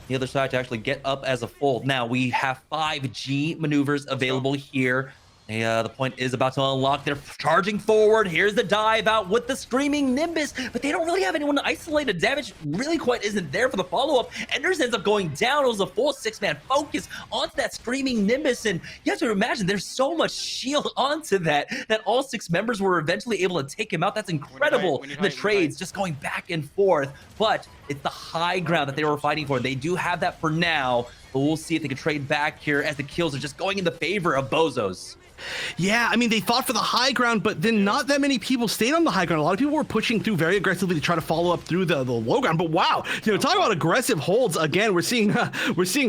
the other side to actually get up as a full. Now, we have 5G maneuvers available here. The point is about to unlock. They're charging forward. Here's the dive out with the Screaming Nimbus, but they don't really have anyone to isolate. The damage really quite isn't there for the follow-up. Enders ends up going down. It was a full 6-man focus onto that Screaming Nimbus, and you have to imagine there's so much shield onto that all 6 members were eventually able to take him out. That's incredible. The trades just going back and forth, but it's the high ground that they were fighting for. They do have that for now, but we'll see if they can trade back here as the kills are just going in the favor of BOZOS. Yeah, I mean, they fought for the high ground, but then not that many people stayed on the high ground. A lot of people were pushing through very aggressively to try to follow up through the low ground. But wow, you know, talk about aggressive holds. Again, we're seeing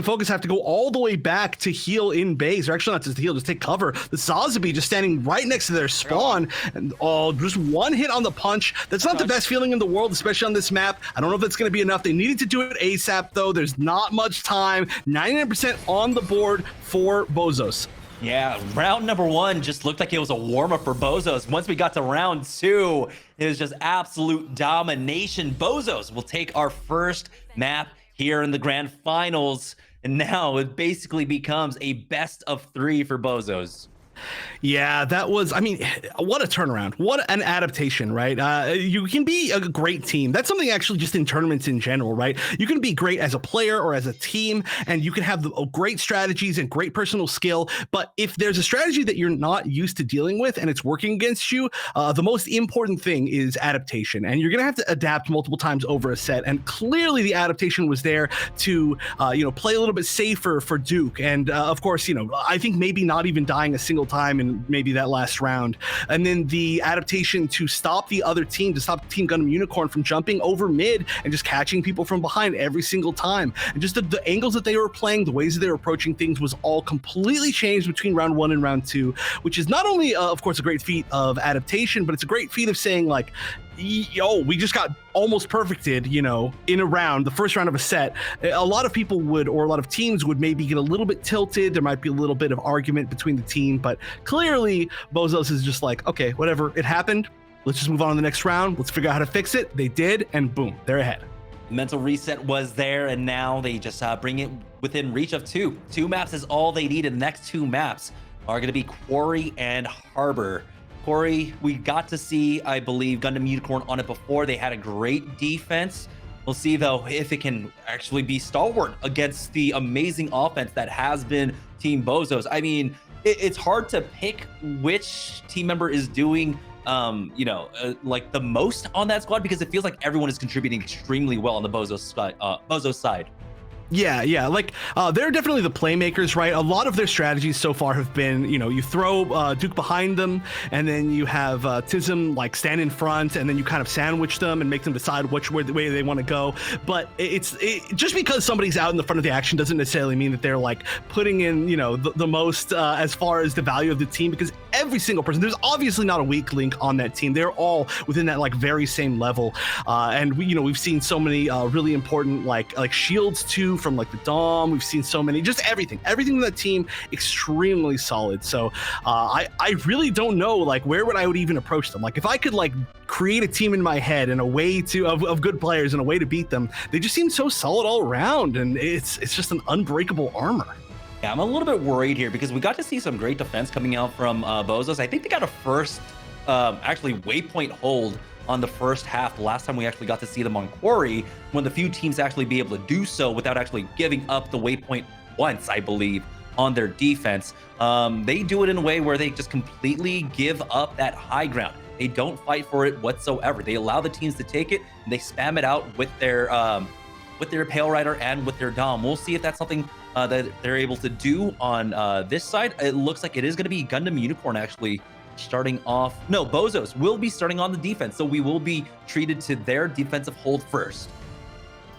Focus have to go all the way back to heal in base, or actually not just to heal, just take cover. The Sazabi just standing right next to their spawn, and just one hit on the punch. That's not the best feeling in the world, especially on this map. I don't know if that's going to be enough. They needed to do it ASAP, though. There's not much time. 99% on the board for BOZOS. Yeah, round number 1 just looked like it was a warm-up for BOZOS. Once we got to round 2, it was just absolute domination. BOZOS will take our first map here in the grand finals, and now it basically becomes a best of 3 for BOZOS. Yeah, that was, I mean, what a turnaround. What an adaptation, right? You can be a great team. That's something actually just in tournaments in general, right? You can be great as a player or as a team, and you can have great strategies and great personal skill. But if there's a strategy that you're not used to dealing with and it's working against you, the most important thing is adaptation. And you're going to have to adapt multiple times over a set. And clearly the adaptation was there to, play a little bit safer for Duke. And of course, I think maybe not even dying a single time in maybe that last round. And then the adaptation to stop the other team, to stop Team Gundam Unicorn from jumping over mid and just catching people from behind every single time. And just the angles that they were playing, the ways that they were approaching things was all completely changed between round 1 and round 2, which is not only, of course, a great feat of adaptation, but it's a great feat of saying, like, yo, we just got almost perfected, in a round, the first round of a set. A lot of people would, or a lot of teams would maybe get a little bit tilted. There might be a little bit of argument between the team, but clearly BOZOS is just like, okay, whatever, it happened. Let's just move on to the next round. Let's figure out how to fix it. They did, and boom, they're ahead. Mental reset was there, and now they just bring it within reach of two. Two maps is all they need, and the next two maps are going to be Quarry and Harbor. Quarry, we got to see, I believe, Gundam Unicorn on it before. They had a great defense. We'll see, though, if it can actually be stalwart against the amazing offense that has been Team BOZOS. I mean, it's hard to pick which team member is doing like the most on that squad, because it feels like everyone is contributing extremely well on the BOZOS side. Yeah, like they're definitely the playmakers, right? A lot of their strategies so far have been, you throw Duke behind them, and then you have Tism like stand in front, and then you kind of sandwich them and make them decide which way they want to go. But just because somebody's out in the front of the action doesn't necessarily mean that they're like putting in, the most as far as the value of the team, because every single person, there's obviously not a weak link on that team. They're all within that like very same level, and we've seen so many really important like shields too, from like the Dom. We've seen so many, just everything in that team extremely solid. So I really don't know like where I would even approach them. Like if I could like create a team in my head and a way to of good players and a way to beat them, they just seem so solid all around, and it's just an unbreakable armor. Yeah, I'm a little bit worried here because we got to see some great defense coming out from BOZOS. I think they got a first actually waypoint hold on the first half. The last time we actually got to see them on Quarry, when the few teams actually be able to do so without actually giving up the waypoint once, I believe, on their defense. They do it in a way where they just completely give up that high ground. They don't fight for it whatsoever. They allow the teams to take it, and they spam it out with their Pale Rider and with their Dom. We'll see if that's something that they're able to do on this side. It looks like it is going to be Gundam Unicorn actually starting off. No, BOZOS will be starting on the defense, so we will be treated to their defensive hold first.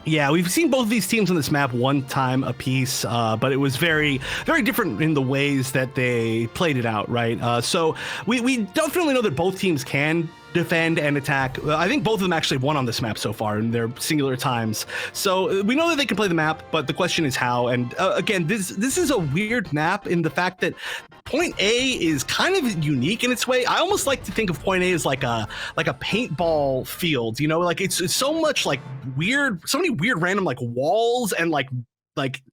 Yeah, we've seen both of these teams on this map one time apiece, but it was very, very different in the ways that they played it out, right? So we definitely know that both teams can defend and attack. I think both of them actually won on this map so far in their singular times. So we know that they can play the map, but the question is how. And again, this is a weird map in the fact that Point A is kind of unique in its way. I almost like to think of Point A as like a paintball field, like it's so much like weird, so many weird random like walls and like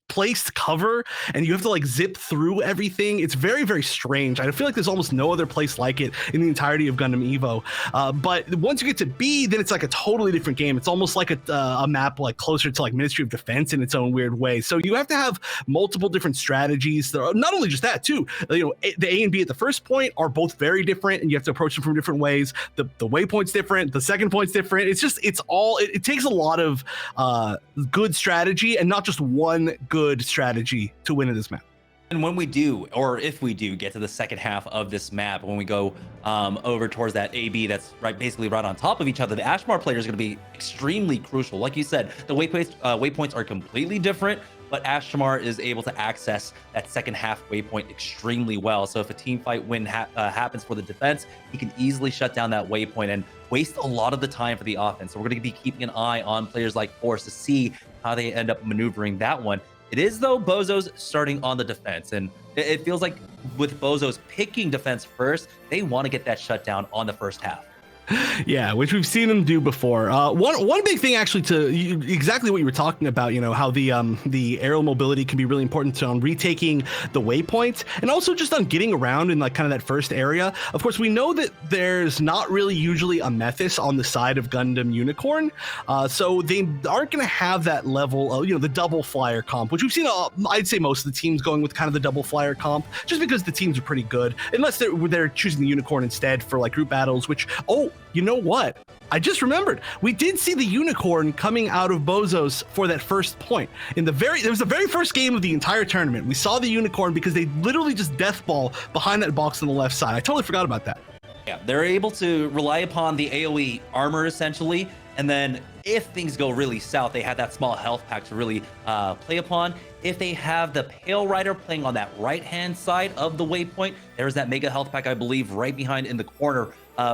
placed cover, and you have to like zip through everything. It's very, very strange. I feel like there's almost no other place like it in the entirety of Gundam Evo. But once you get to B, then it's like a totally different game. It's almost like a map like closer to like Ministry of Defense in its own weird way. So you have to have multiple different strategies. Not only just that too, the A and B at the first point are both very different, and you have to approach them from different ways. The waypoint's different. The second point's different. It takes a lot of good strategy, and not just one good strategy to win in this map. And when we do, or if we do get to the second half of this map, when we go over towards that AB that's basically right on top of each other, the Ashmar player is going to be extremely crucial. Like you said, the waypoints are completely different, but Ashmar is able to access that second half waypoint extremely well. So if a team fight win happens for the defense, he can easily shut down that waypoint and waste a lot of the time for the offense. So we're going to be keeping an eye on players like Force to see how they end up maneuvering that one. It is, though, BOZOS starting on the defense, and it feels like with BOZOS picking defense first, they want to get that shutdown on the first half. Yeah, which we've seen them do before. One big thing actually exactly what you were talking about, how the aerial mobility can be really important on retaking the waypoint, and also just on getting around in like kind of that first area. Of course, we know that there's not really usually a Mephis on the side of Gundam Unicorn, so they aren't going to have that level of the double flyer comp, which we've seen. I'd say most of the teams going with kind of the double flyer comp, just because the teams are pretty good, unless they're choosing the Unicorn instead for like group battles. Which you know what? I just remembered. We did see the Unicorn coming out of BOZOS for that first point. There was the very first game of the entire tournament. We saw the Unicorn because they literally just deathball behind that box on the left side. I totally forgot about that. Yeah, they're able to rely upon the AoE armor essentially, and then if things go really south, they have that small health pack to really play upon. If they have the Pale Rider playing on that right-hand side of the waypoint, there's that mega health pack, I believe, right behind in the corner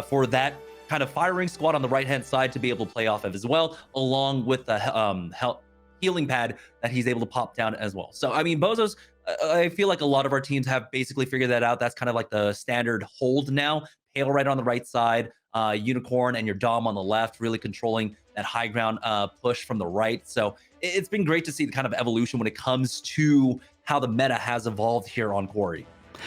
for that kind of firing squad on the right-hand side to be able to play off of as well, along with the healing pad that he's able to pop down as well. So, I mean, BOZOS, I feel like a lot of our teams have basically figured that out. That's kind of like the standard hold now. Pale Rider on the right side, Unicorn and your Dom on the left, really controlling that high ground push from the right. So it's been great to see the kind of evolution when it comes to how the meta has evolved here on Quarry.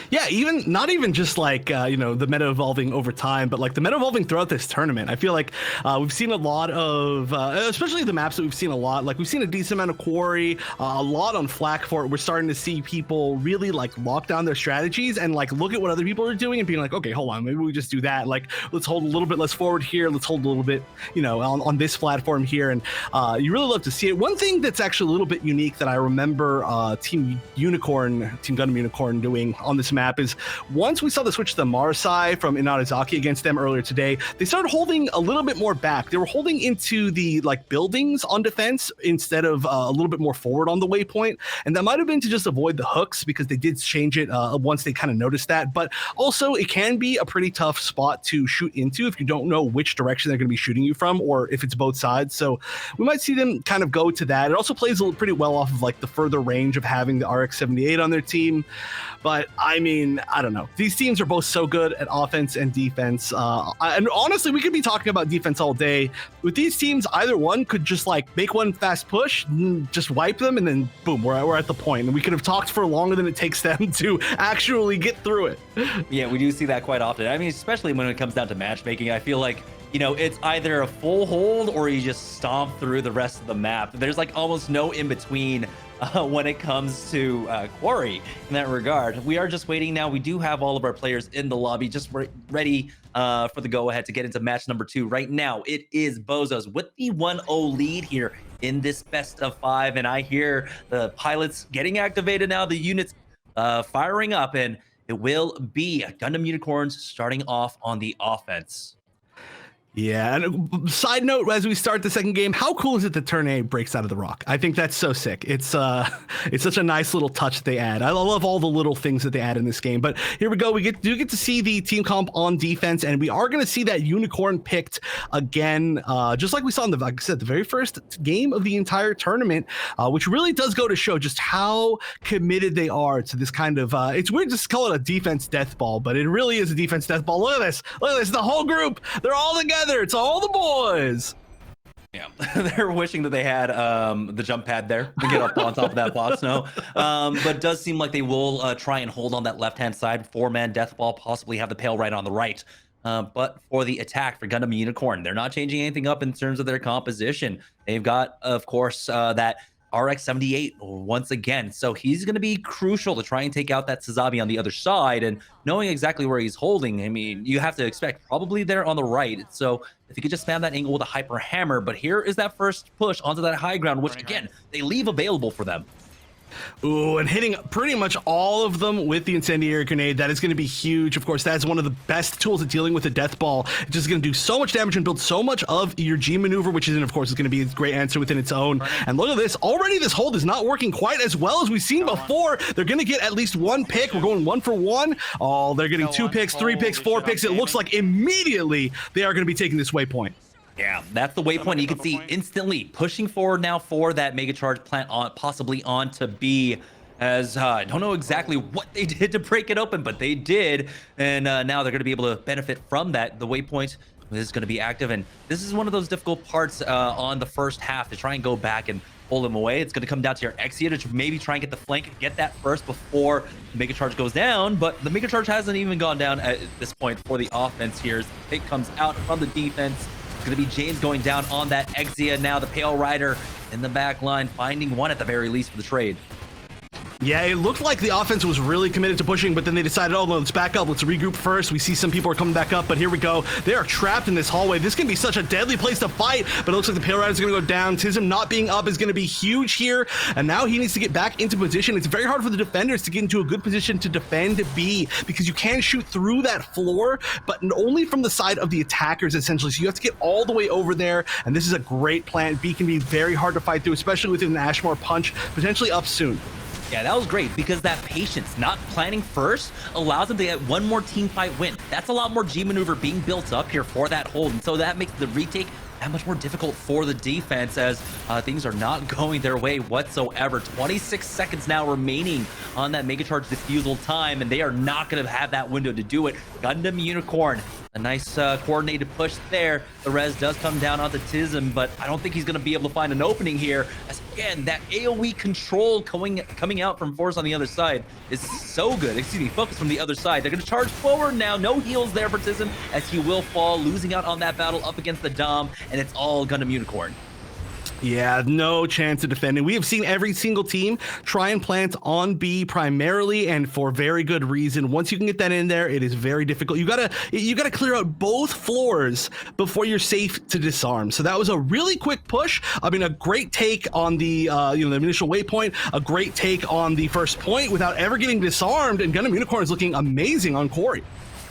Yeah, even not even just like the meta evolving over time, but like the meta evolving throughout this tournament. I feel like we've seen a lot of, especially the maps that we've seen a lot. Like we've seen a decent amount of Quarry, a lot on Flak Fort. We're starting to see people really like lock down their strategies and like look at what other people are doing and being like, okay, hold on, maybe we just do that. Like let's hold a little bit less forward here. Let's hold a little bit, on this platform here. And you really love to see it. One thing that's actually a little bit unique that I remember Team Gundam Unicorn doing on this map is once we saw the switch to the Marsai from Inarizaki against them earlier today, they started holding a little bit more back. They were holding into the like buildings on defense instead of a little bit more forward on the waypoint, and that might have been to just avoid the hooks because they did change it once they kind of noticed that. But also it can be a pretty tough spot to shoot into if you don't know which direction they're going to be shooting you from, or if it's both sides. So we might see them kind of go to that. It also plays pretty well off of like the further range of having the RX-78 on their team. But I mean, I don't know. These teams are both so good at offense and defense. And honestly, we could be talking about defense all day. With these teams, either one could just like make one fast push, just wipe them, and then boom, we're at the point. And we could have talked for longer than it takes them to actually get through it. Yeah, we do see that quite often. I mean, especially when it comes down to matchmaking, I feel like, it's either a full hold or you just stomp through the rest of the map. There's like almost no in between when it comes to Quarry in that regard. We are just waiting now. We do have all of our players in the lobby just ready for the go ahead to get into match number 2. Right now, it is BOZOS with the 1-0 lead here in this best of 5. And I hear the pilots getting activated now, the units firing up, and it will be Gundam Unicorns starting off on the offense. Yeah, and side note, as we start the second game, how cool is it that turn A breaks out of the rock? I think that's so sick. It's such a nice little touch that they add. I love all the little things that they add in this game. But here we go. We do get to see the team comp on defense, and we are going to see that Unicorn picked again, just like we saw in the, like I said, the very first game of the entire tournament, which really does go to show just how committed they are to this kind of, it's weird to call it a defense death ball, but it really is a defense death ball. Look at this. Look at this. The whole group, they're all together. It's all the boys. Yeah, they're wishing that they had the jump pad there to get up on top of that boss snow. But it does seem like they will try and hold on that left-hand side, 4-man death ball, possibly have the Pale right on the right. But for the attack for Gundam Unicorn, they're not changing anything up in terms of their composition. They've got, of course, that RX-78 once again. So he's going to be crucial to try and take out that Sazabi on the other side, and knowing exactly where he's holding, I mean, you have to expect probably there on the right. So if you could just spam that angle with a hyper hammer, but here is that first push onto that high ground, which again, they leave available for them. Ooh, and hitting pretty much all of them with the incendiary grenade. That is going to be huge. Of course, that's one of the best tools at dealing with a death ball. It's just going to do so much damage and build so much of your G maneuver, which is, of course, is going to be a great answer within its own. And look at this. Already this hold is not working quite as well as we've seen before. They're going to get at least one pick. We're going 1 for 1. Oh, they're getting 2 picks, 3 picks, 4 picks. It looks like immediately they are going to be taking this waypoint. Yeah, that's the waypoint. You can see instantly pushing forward now for that Mega Charge plant on, possibly on to B. As I don't know exactly what they did to break it open, but they did. And now they're going to be able to benefit from that. The waypoint is going to be active. And this is one of those difficult parts on the first half to try and go back and pull them away. It's going to come down to your Exia to maybe try and get the flank, get that first before the Mega Charge goes down. But the Mega Charge hasn't even gone down at this point for the offense here. As the pick comes out from the defense. It's going to be James going down on that Exia now. The Pale Rider in the back line, finding one at the very least for the trade. Yeah, it looked like the offense was really committed to pushing, but then they decided, oh, no, let's back up. Let's regroup first. We see some people are coming back up, but here we go. They are trapped in this hallway. This can be such a deadly place to fight, but it looks like the Pale Rider is going to go down. Tism not being up is going to be huge here, and now he needs to get back into position. It's very hard for the defenders to get into a good position to defend B, because you can shoot through that floor, but only from the side of the attackers, essentially. So you have to get all the way over there, and this is a great plant. B can be very hard to fight through, especially with an Ashmore punch potentially up soon. Yeah, that was great because that patience, not planning first, allows them to get one more team fight win. That's a lot more G maneuver being built up here for that hold, and so that makes the retake that much more difficult for the defense as things are not going their way whatsoever. 26 seconds now remaining on that Mega Charge disposal time, and they are not going to have that window to do it. Gundam Unicorn A nice coordinated push there. The res does come down onto Tism, but I don't think he's going to be able to find an opening here. As again, that AoE control coming out from Force on the other side is so good. Excuse me, focus from the other side. They're going to charge forward now. No heals there for Tism, as he will fall, losing out on that battle up against the Dom, and it's all Gundam Unicorn. Yeah, no chance of defending. We have seen every single team try and plant on B primarily, and for very good reason. Once you can get that in there, it is very difficult. You gotta clear out both floors before you're safe to disarm. So that was a really quick push. I mean, a great take on the the initial waypoint, a great take on the first point without ever getting disarmed, and Gundam Unicorn is looking amazing on Corey.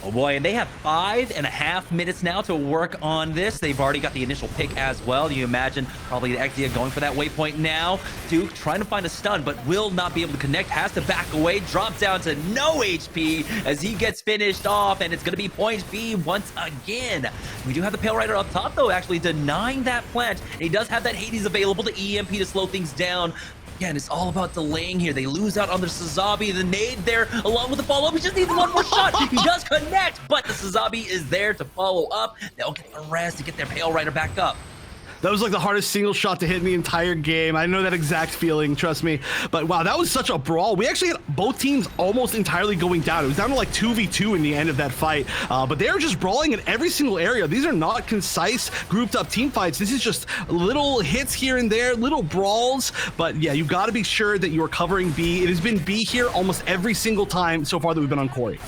Oh boy, and they have 5.5 minutes now to work on this. They've already got the initial pick as well. You imagine probably the Exia going for that waypoint now. Duke trying to find a stun, but will not be able to connect. Has to back away, drops down to no HP as he gets finished off, and it's going to be point B once again. We do have the Pale Rider up top, though, actually denying that plant. And he does have that Hades available to EMP to slow things down. Again, it's all about delaying here. They lose out on the Sazabi, the nade there, along with the follow-up. He just needs one more shot. He does connect, but the Sazabi is there to follow up. They'll get the rest to get their Pale Rider back up. That was like the hardest single shot to hit in the entire game. I know that exact feeling, trust me. But wow, that was such a brawl. We actually had both teams almost entirely going down. It was down to like 2v2 in the end of that fight. But they were just brawling in every single area. These are not concise, grouped up team fights. This is just little hits here and there, little brawls. But yeah, you got to be sure that you are covering B. It has been B here almost every single time so far that we've been on Corey.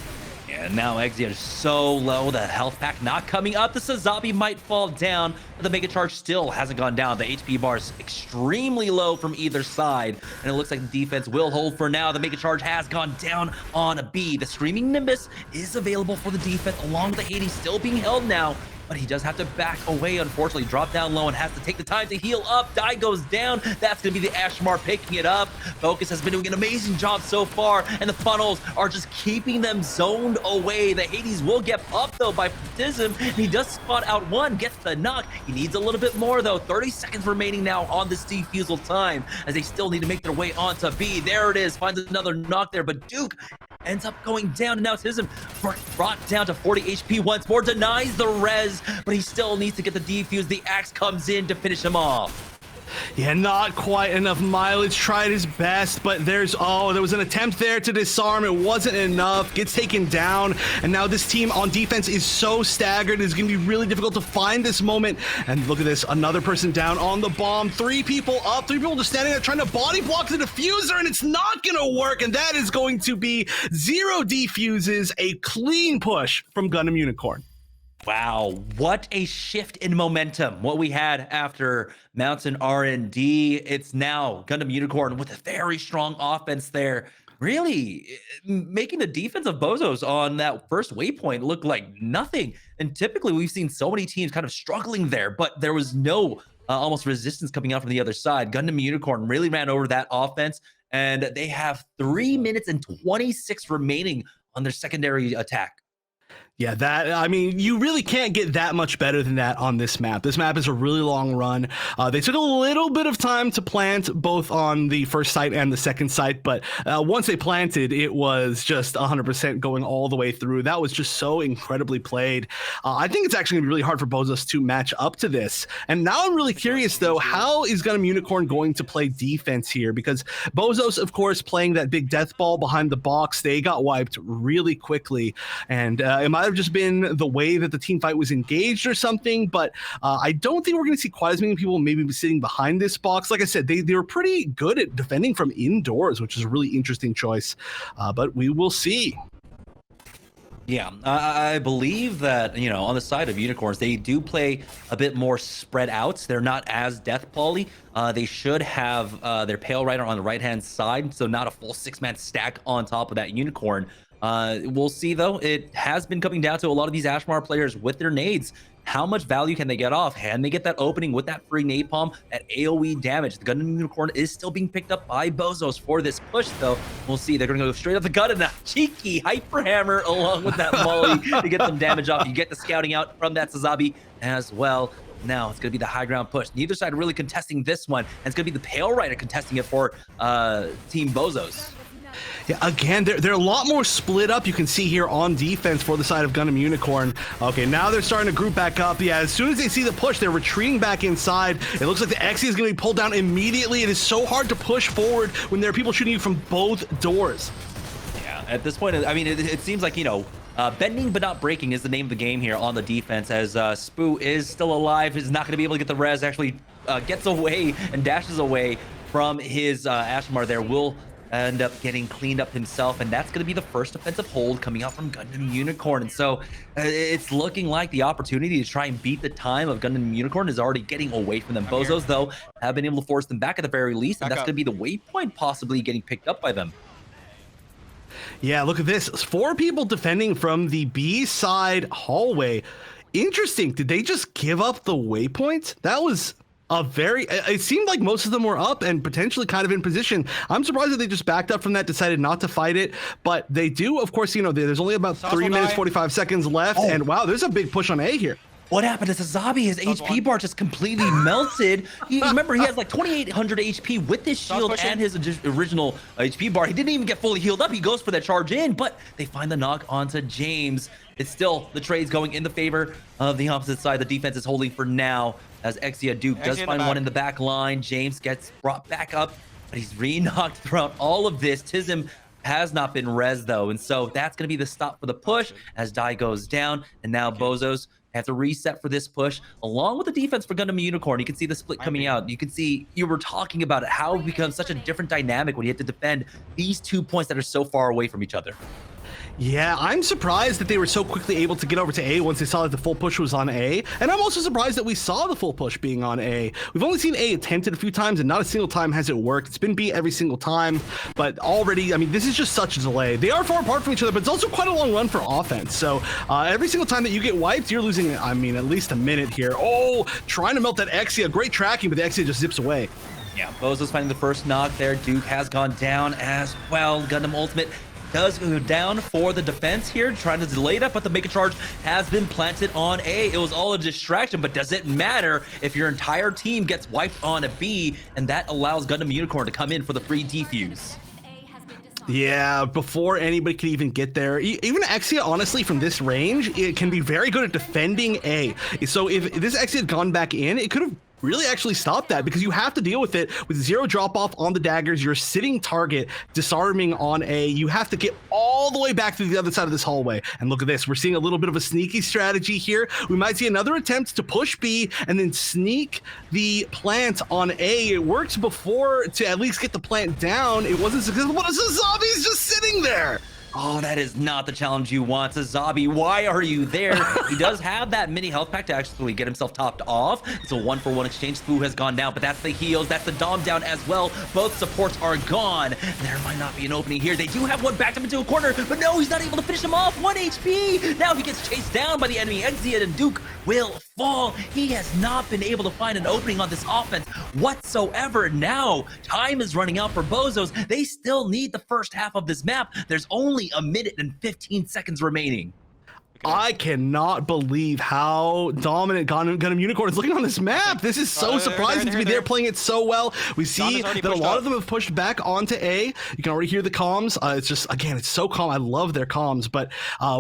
And now Exia is so low, the health pack not coming up. The Sazabi might fall down, but the Mega Charge still hasn't gone down. The HP bar is extremely low from either side, and it looks like the defense will hold for now. The Mega Charge has gone down on a B. The Screaming Nimbus is available for the defense, along with the Hades still being held now. But he does have to back away, unfortunately. Drop down low and has to take the time to heal up. Die goes down. That's going to be the Ashmar picking it up. Focus has been doing an amazing job so far, and the funnels are just keeping them zoned away. The Hades will get popped, though, by Prism. He does spot out one, gets the knock. He needs a little bit more, though. 30 seconds remaining now on this defusal time, as they still need to make their way onto B. There it is. Finds another knock there, but Duke ends up going down, and now Tism brought down to 40 HP once more, denies the res, but he still needs to get the defuse. The axe comes in to finish him off. Yeah, not quite enough mileage. Tried his best, but there was an attempt there to disarm. It wasn't enough. Gets taken down, and now this team on defense is so staggered. It's going to be really difficult to find this moment. And look at this, another person down on the bomb. 3 people up, 3 people just standing there trying to body block the diffuser, and it's not going to work. And that is going to be 0 defuses, a clean push from Gundam Unicorn. Wow, what a shift in momentum. What we had after Mountain R&D, it's now Gundam Unicorn with a very strong offense there. Really making the defense of BOZOS on that first waypoint look like nothing. And typically we've seen so many teams kind of struggling there, but there was no almost resistance coming out from the other side. Gundam Unicorn really ran over that offense, and they have 3 minutes and 26 remaining on their secondary attack. Yeah, I mean, you really can't get that much better than that on this map. This map is a really long run. They took a little bit of time to plant both on the first site and the second site, but once they planted, it was just 100% going all the way through. That was just so incredibly played. I think it's actually gonna be really hard for BOZOS to match up to this. And now I'm really curious, though, how is Gundam Unicorn going to play defense here? Because BOZOS, of course, playing that big death ball behind the box, they got wiped really quickly. And it might have just been the way that the team fight was engaged or something, but I don't think we're going to see quite as many people maybe sitting behind this box. Like I said, they were pretty good at defending from indoors, which is a really interesting choice, but we will see. Yeah, I believe that, on the side of Unicorns, they do play a bit more spread out. They're not as death poly. They should have their Pale Rider on the right-hand side, so not a full 6-man stack on top of that Unicorn. We'll see, though. It has been coming down to a lot of these Ashmar players with their nades. How much value can they get off? Can they get that opening with that free napalm, that AoE damage? The Gundam Unicorn is still being picked up by BOZOS for this push, though. We'll see. They're going to go straight up the gun and a cheeky hyper hammer along with that molly to get some damage off. You get the scouting out from that Sazabi as well. Now it's going to be the high ground push. Neither side really contesting this one, and it's going to be the Pale Rider contesting it for Team BOZOS. Yeah, again, they're a lot more split up. You can see here on defense for the side of Gundam Unicorn. Okay, now they're starting to group back up. Yeah, as soon as they see the push, they're retreating back inside. It looks like the Exia is going to be pulled down immediately. It is so hard to push forward when there are people shooting you from both doors. Yeah, at this point, I mean, it seems like, you know, bending but not breaking is the name of the game here on the defense, as Spoo is still alive, is not going to be able to get the res, actually gets away and dashes away from his Ashmar there, will end up getting cleaned up himself, and that's going to be the first offensive hold coming out from Gundam Unicorn. And so it's looking like the opportunity to try and beat the time of Gundam Unicorn is already getting away from them. BOZOS, though, have been able to force them back at the very least, and that's going to be the waypoint possibly getting picked up by them. Yeah, look at this. 4 people defending from the B side hallway. Interesting. Did they just give up the waypoint? That was it seemed like most of them were up and potentially kind of in position. I'm surprised that they just backed up from that, decided not to fight it, but they do, of course, you know, there's only about 3 minutes, 45 seconds left, and wow, there's a big push on A here. What happened to Sazabi? His HP bar just completely melted. Remember, he has like 2,800 HP with this shield and his original HP bar. He didn't even get fully healed up. He goes for that charge in, but they find the knock onto James. It's still, the trade's going in the favor of the opposite side. The defense is holding for now, as Exia Duke does find one in the back line. James gets brought back up, but he's re-knocked throughout all of this. Tism has not been res though, and so that's going to be the stop for the push as Dai goes down, and now BOZOS have to reset for this push along with the defense for Gundam Unicorn. You can see the split coming out. You can see, you were talking about it, how it becomes such a different dynamic when you have to defend these 2 points that are so far away from each other. Yeah, I'm surprised that they were so quickly able to get over to A once they saw that the full push was on A. And I'm also surprised that we saw the full push being on A. We've only seen A attempted a few times, and not a single time has it worked. It's been B every single time, but already, I mean, this is just such a delay. They are far apart from each other, but it's also quite a long run for offense. So every single time that you get wiped, you're losing, I mean, at least a minute here. Oh, trying to melt that Exia. Great tracking, but the Exia just zips away. Yeah, BOZOS finding the first knock there. Duke has gone down as well. Gundam Ultimate does go down for the defense here, trying to delay that, but the Mega Charge has been planted on A. It was all a distraction, but does it matter if your entire team gets wiped on a B, and that allows Gundam Unicorn to come in for the free defuse? Yeah, before anybody could even get there. Even Exia, honestly, from this range, it can be very good at defending A. So if this Exia had gone back in, it could have really actually stopped that, because you have to deal with it with 0 drop off on the daggers. You're sitting target, disarming on A. You have to get all the way back to the other side of this hallway. And look at this. We're seeing a little bit of a sneaky strategy here. We might see another attempt to push B and then sneak the plant on A. It worked before to at least get the plant down. It wasn't successful, but Sazabi's just sitting there. Oh, that is not the challenge you want, Sazabi. Why are you there? He does have that mini health pack to actually get himself topped off. It's a 1-for-1 exchange. Spoo has gone down, but that's the heals. That's the Dom down as well. Both supports are gone. There might not be an opening here. They do have one backed up into a corner, but no, he's not able to finish him off. 1 HP. Now he gets chased down by the enemy. Exia and Duke will fall. He has not been able to find an opening on this offense whatsoever. Now, time is running out for BOZOS. They still need the first half of this map. There's only a minute and 15 seconds remaining. I cannot believe how dominant Gundam Unicorn is looking on this map. This is so surprising to me. They're playing it so well. We see that a lot of them have pushed back onto A. You can already hear the comms. It's just, again, it's so calm. I love their comms, but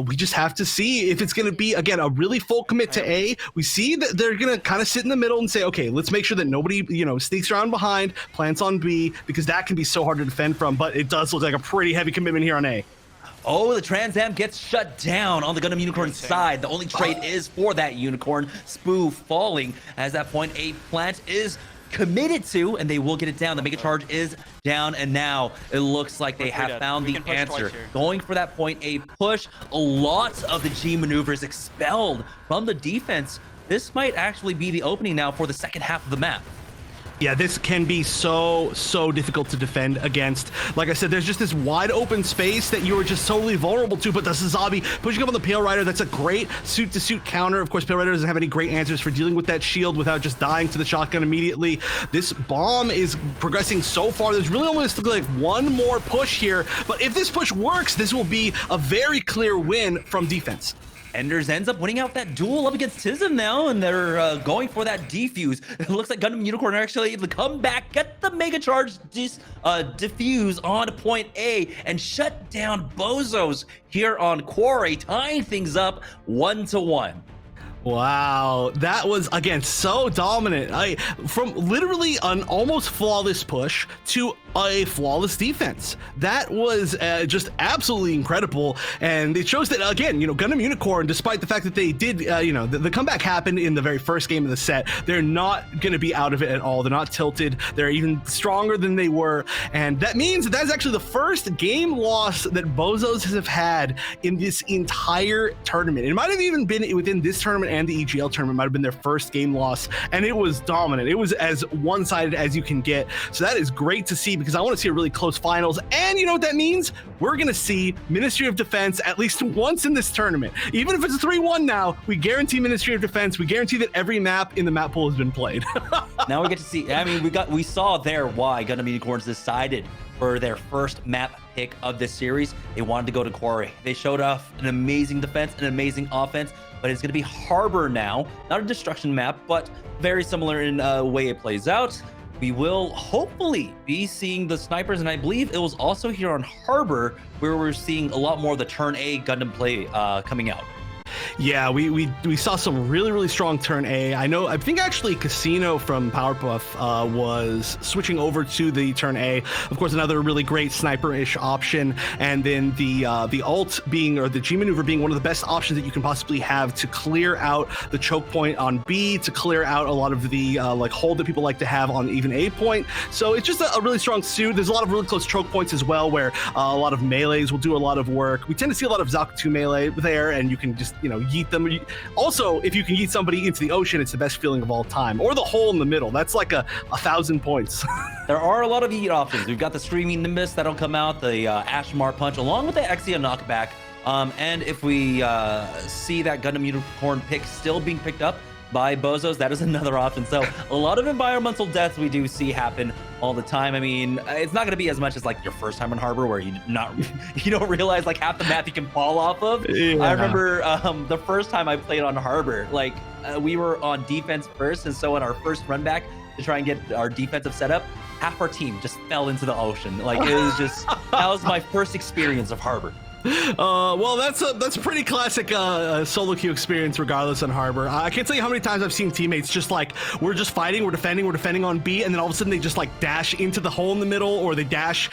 we just have to see if it's going to be, again, a really full commit to A. We see that they're going to kind of sit in the middle and say, okay, let's make sure that nobody, you know, sneaks around behind, plants on B, because that can be so hard to defend from, but it does look like a pretty heavy commitment here on A. Oh, the Trans Am gets shut down on the Gundam Unicorn side. The only trade is for that Unicorn. Spoo falling. As that point, a plant is committed to, and they will get it down. The Mega Charge is down, and now it looks like they have found the answer. Going for that point, a push. A lot of the G maneuvers expelled from the defense. This might actually be the opening now for the second half of the map. Yeah, this can be so difficult to defend against. Like I said, there's just this wide open space that you are just totally vulnerable to, but the Sazabi pushing up on the Pale Rider, that's a great suit-to-suit counter. Of course, Pale Rider doesn't have any great answers for dealing with that shield without just dying to the shotgun immediately. This bomb is progressing so far. There's really almost like one more push here, but if this push works, this will be a very clear win from defense. Contenders ends up winning out that duel up against Tism now, and they're going for that defuse. It looks like Gundam Unicorn are actually able to come back, get the Mega Charge diffuse on point A, and shut down BOZOS here on Quarry, tying things up 1-1. Wow, that was again so dominant. From literally an almost flawless push to a flawless defense. That was just absolutely incredible, and it shows that again, Gundam Unicorn, despite the fact that they did, the comeback happened in the very first game of the set, they're not going to be out of it at all. They're not tilted. They're even stronger than they were, and that means that's actually the first game loss that BOZOS have had in this entire tournament. It might have even been within this tournament and the EGL tournament. Might have been their first game loss, and it was dominant. It was as one-sided as you can get. So that is great to see, because I want to see a really close finals. And you know what that means? We're going to see Ministry of Defense at least once in this tournament. Even if it's a 3-1 now, we guarantee Ministry of Defense. We guarantee that every map in the map pool has been played. Now we get to see, I mean, we saw there why Gundam Unicorns decided for their first map pick of this series. They wanted to go to Quarry. They showed off an amazing defense, an amazing offense, but it's going to be Harbor now. Not a destruction map, but very similar in the way it plays out. We will hopefully be seeing the snipers, and I believe it was also here on Harbor where we're seeing a lot more of the turn A Gundam play coming out. Yeah, we saw some really strong turn A. I think actually Casino from Powerpuff was switching over to the turn A. Of course, another really great sniper-ish option, and then the ult being, or the G maneuver being, one of the best options that you can possibly have to clear out the choke point on B, to clear out a lot of the like hold that people like to have on even A point. So it's just a really strong suit. There's a lot of really close choke points as well, where a lot of melees will do a lot of work. We tend to see a lot of Zaku 2 melee there, and you can just yeet them. Also, if you can yeet somebody into the ocean, it's the best feeling of all time. Or the hole in the middle. That's like 1,000 points. There are a lot of yeet options. We've got the Streaming Nimbus that'll come out, the Ashmar Punch, along with the Exia knockback. And if we see that Gundam Unicorn pick still being picked up by BOZOS, that is another option. So a lot of environmental deaths we do see happen all the time. I mean, it's not going to be as much as like your first time on Harbor, where you don't realize like half the map you can fall off of. Yeah. I remember the first time I played on Harbor, like we were on defense first, and so in our first run back to try and get our defensive setup, half our team just fell into the ocean. Like it was just that was my first experience of Harbor. Well, that's a pretty classic solo queue experience, regardless on Harbor. I can't tell you how many times I've seen teammates just like, we're just fighting, we're defending on B, and then all of a sudden they just like dash into the hole in the middle, or they dash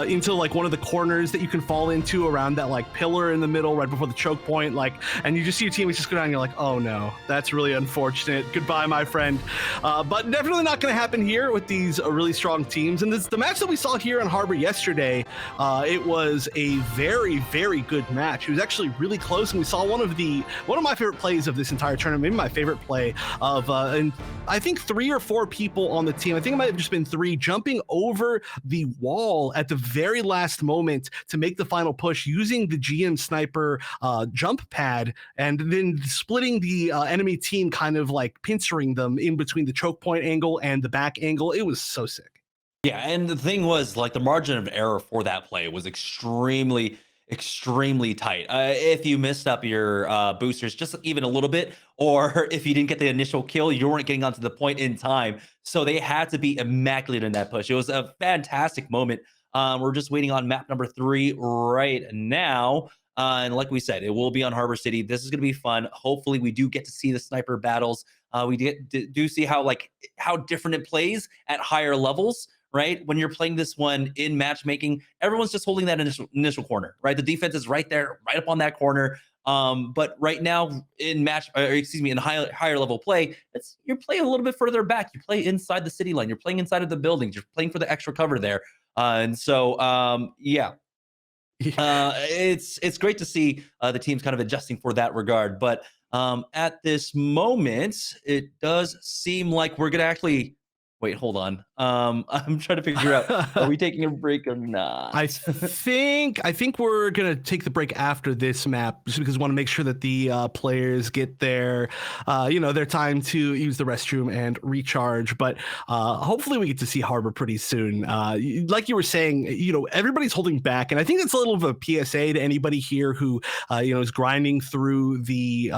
into like one of the corners that you can fall into around that like pillar in the middle right before the choke point, like, and you just see your teammates just go down and you're like, oh no, that's really unfortunate. Goodbye, my friend. But definitely not going to happen here with these really strong teams. And the match that we saw here on Harbor yesterday, it was a very good match. It was actually really close, and we saw one of my favorite plays of this entire tournament, maybe my favorite play of, and I think 3 or 4 people on the team, I think it might have just been 3, jumping over the wall at the very last moment to make the final push using the GM sniper jump pad, and then splitting the enemy team, kind of like pincering them in between the choke point angle and the back angle. It was so sick. Yeah, and the thing was, like, the margin of error for that play was extremely tight. If you missed up your boosters just even a little bit, or if you didn't get the initial kill, you weren't getting onto the point in time. So they had to be immaculate in that push. It was a fantastic moment. We're just waiting on map number 3 right now. And like we said, it will be on Harbor City. This is going to be fun. Hopefully we do get to see the sniper battles. We do see how different it plays at higher levels. Right? When you're playing this one in matchmaking, everyone's just holding that initial corner, right? The defense is right there, right up on that corner. But right now in in higher level play, you're playing a little bit further back. You play inside the city line. You're playing inside of the buildings. You're playing for the extra cover there. And so, yeah. It's great to see the teams kind of adjusting for that regard. But at this moment, it does seem like we're going to actually Wait, hold on. I'm trying to figure out, are we taking a break or not? I think we're gonna take the break after this map, just because we want to make sure that the players get their their time to use the restroom and recharge. But hopefully we get to see Harbor pretty soon. Like you were saying, everybody's holding back, and I think that's a little of a PSA to anybody here who is grinding through the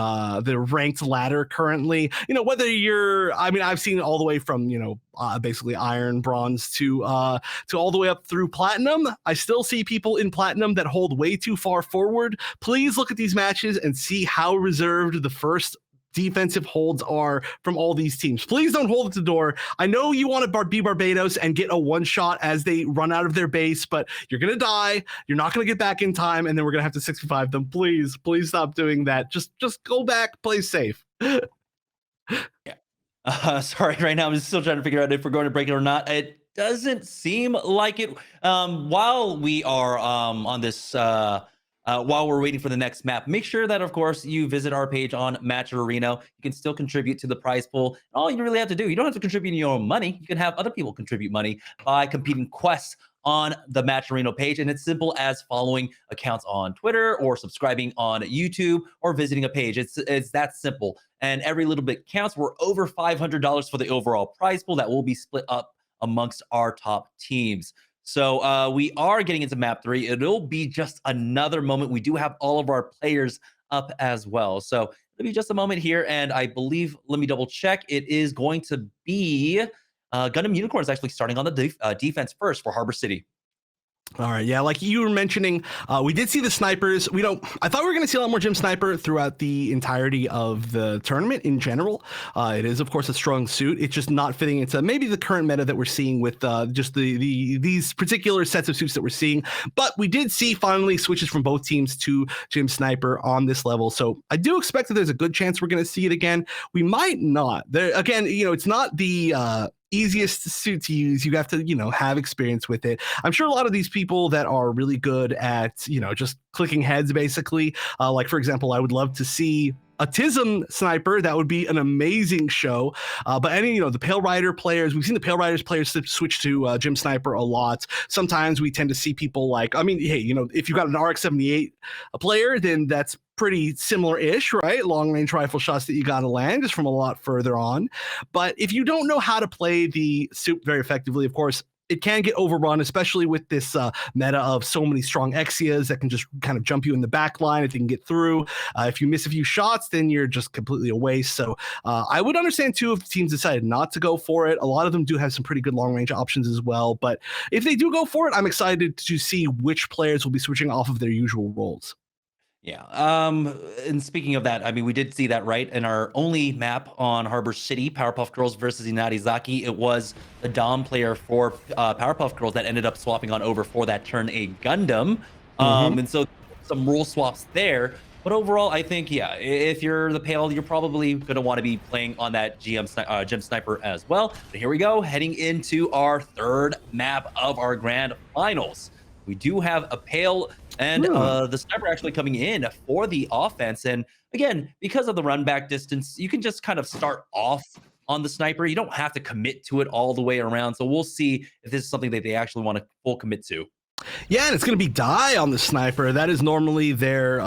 ranked ladder currently. Whether I've seen all the way from basically iron, bronze to all the way up through platinum. I still see people in platinum that hold way too far forward. Please look at these matches and see how reserved the first defensive holds are from all these teams. Please don't hold at the door. I know you want to be Barbados and get a one shot as they run out of their base, but you're going to die. You're not going to get back in time, and then we're going to have to 65 them. Please stop doing that. Just go back, play safe. Sorry, right now I'm still trying to figure out if we're going to break it or not. It doesn't seem like it. While we are on this, while we're waiting for the next map, make sure that, of course, you visit our page on Match Arena. You can still contribute to the prize pool. All you really have to do, you don't have to contribute your own money. You can have other people contribute money by competing quests on the Match Arena page, and it's simple as following accounts on Twitter or subscribing on YouTube or visiting a page. It's that simple, and every little bit counts. We're over $500 for the overall prize pool that will be split up amongst our top teams. So we are getting into map 3. It'll be just another moment. We do have all of our players up as well. So it'll be just a moment here, and I believe, let me double check. It is going to be Gundam Unicorn is actually starting on the defense first for Harbor City. All right, yeah, like you were mentioning, we did see the snipers. I thought we were going to see a lot more Gym Sniper throughout the entirety of the tournament in general. It is, of course, a strong suit. It's just not fitting into maybe the current meta that we're seeing with just these particular sets of suits that we're seeing. But we did see finally switches from both teams to Gym Sniper on this level. So I do expect that there's a good chance we're going to see it again. We might not. Again, it's not the easiest suit to use. You have to, have experience with it. I'm sure a lot of these people that are really good at, just clicking heads, basically, like, for example, I would love to see a Tism sniper. That would be an amazing show. But the Pale Rider players, we've seen the Pale Riders players switch to Gym Sniper a lot. Sometimes we tend to see people like, hey, if you've got an RX-78 player, then that's pretty similar-ish, right? Long-range rifle shots that you got to land just from a lot further on. But if you don't know how to play the suit very effectively, of course, it can get overrun, especially with this meta of so many strong Exias that can just kind of jump you in the back line if they can get through. If you miss a few shots, then you're just completely a waste. So I would understand, too, if the teams decided not to go for it. A lot of them do have some pretty good long-range options as well. But if they do go for it, I'm excited to see which players will be switching off of their usual roles. Yeah. And speaking of that, we did see that, right? In our only map on Harbor City, Powerpuff Girls versus Inarizaki, it was the Dom player for Powerpuff Girls that ended up swapping on over for that turn A Gundam. And so some rule swaps there. But overall, I think, yeah, if you're the Pale, you're probably going to want to be playing on that Gym Sniper as well. But here we go, heading into our third map of our grand finals. We do have a Pale and the Sniper actually coming in for the offense. And again, because of the run back distance, you can just kind of start off on the Sniper. You don't have to commit to it all the way around. So we'll see if this is something that they actually want to full commit to. Yeah, and it's going to be Die on the Sniper. That is normally their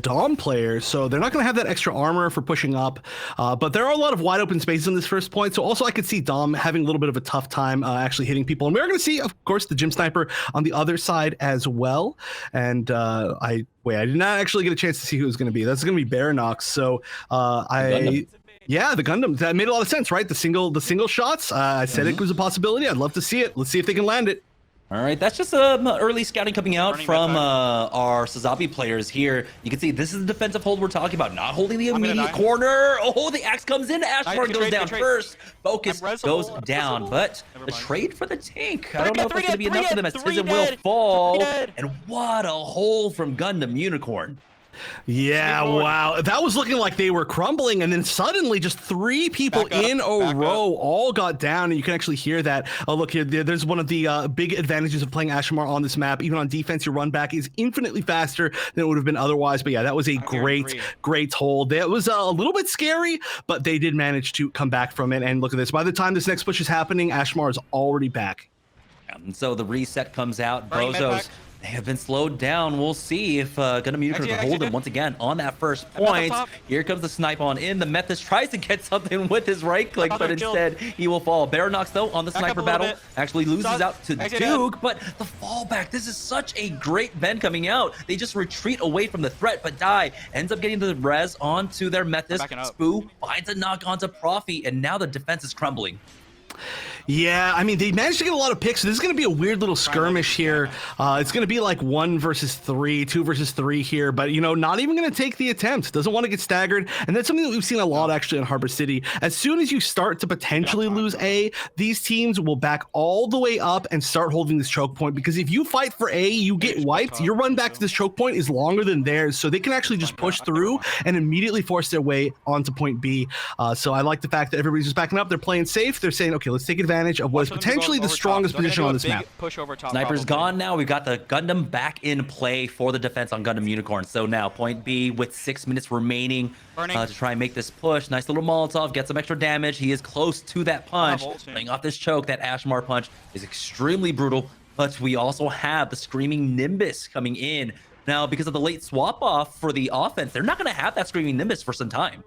Dom player, so they're not going to have that extra armor for pushing up. But there are a lot of wide open spaces in this first point, so also I could see Dom having a little bit of a tough time actually hitting people. And we're going to see, of course, the Gym Sniper on the other side as well. And I did not actually get a chance to see who it was going to be. That's going to be Baranox. So yeah, the Gundam. That made a lot of sense, right? The single shots. I said it was a possibility. I'd love to see it. Let's see if they can land it. All right, that's just early scouting coming out from our Sazabi players here. You can see this is the defensive hold we're talking about, not holding the immediate corner. Oh, the axe comes in. Ashmore goes down first. Focus goes down, but the trade for the tank. I don't know if it's going to be enough for them as Tism will fall. And what a hold from Gundam Unicorn. Yeah, wow. That was looking like they were crumbling, and then suddenly just 3 people in a row all got down, and you can actually hear that. Oh, look here. There's one of the big advantages of playing Ashamar on this map. Even on defense, your run back is infinitely faster than it would have been otherwise. But yeah, that was a great hold. That was a little bit scary, but they did manage to come back from it. And look at this. By the time this next push is happening, Ashamar is already back. And so the reset comes out. BOZOS, they have been slowed down. We'll see if Gundam Unicorn can hold him once again on that first point. Here comes the snipe on in. The Methis tries to get something with his right click, but instead he will fall. Baronox, though, on the sniper battle, actually loses out to Duke, but the fallback. This is such a great Ven coming out. They just retreat away from the threat, but Dai ends up getting the res onto their Methis. Spoo finds a knock onto Profi, and now the defense is crumbling. Yeah, I mean, they managed to get a lot of picks. So this is going to be a weird little skirmish here. It's going to be like 1 versus 3, 2 versus 3 here, but, you know, not even going to take the attempt. Doesn't want to get staggered. And that's something that we've seen a lot actually in Harbor City. As soon as you start to potentially lose A, these teams will back all the way up and start holding this choke point, because if you fight for A, you get wiped. Your run back to this choke point is longer than theirs, so they can actually just push through and immediately force their way onto point B. So I like the fact that everybody's just backing up. They're playing safe. They're saying, okay, let's take advantage of what is potentially the strongest position on this map. Sniper's gone now. We've got the Gundam back in play for the defense on Gundam Unicorn. So now point B with 6 minutes remaining to try and make this push. Nice little Molotov, get some extra damage. He is close to that punch. Playing off this choke, that Ashmar punch is extremely brutal, but we also have the Screaming Nimbus coming in. Now, because of the late swap off for the offense, they're not going to have that Screaming Nimbus for some time.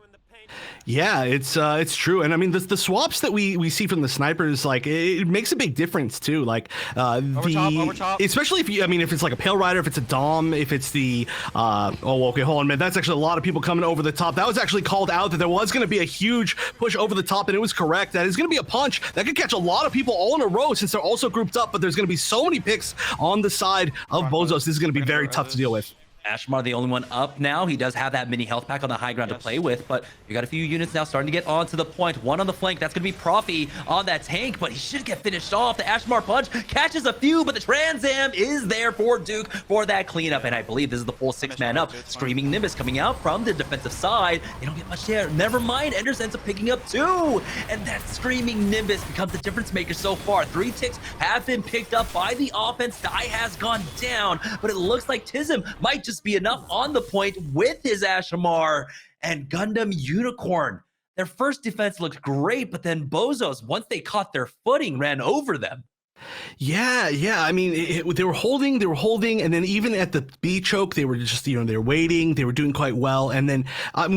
Yeah, it's true. And I mean, the swaps that we see from the snipers, like, it makes a big difference too. Like, especially if you, I mean, if it's like a Pale Rider, if it's a Dom, if it's the, oh, okay, hold on, man. That's actually a lot of people coming over the top. That was actually called out that there was going to be a huge push over the top, and it was correct. That is going to be a punch that could catch a lot of people all in a row since they're also grouped up, but there's going to be so many picks on the side of BOZOS. This is going to be very tough to deal with. Ashmar, the only one up now. He does have that mini health pack on the high ground to play with, but you got a few units now starting to get onto the point. One on the flank, that's going to be Profi on that tank, but he should get finished off. The Ashmar punch catches a few, but the Trans Am is there for Duke for that cleanup, and I believe this is the full 6-man up. Screaming Nimbus coming out from the defensive side. They don't get much there. Never mind, Enders ends up picking up 2, and that Screaming Nimbus becomes the difference maker so far. 3 ticks have been picked up by the offense. Dai has gone down, but it looks like Tism might just be enough on the point with his Ashamar. And Gundam Unicorn, their first defense looked great, but then BOZOS, once they caught their footing, ran over them. Yeah. I mean, they were holding, and then even at the B choke, they were just, you know, they were waiting, they were doing quite well, and then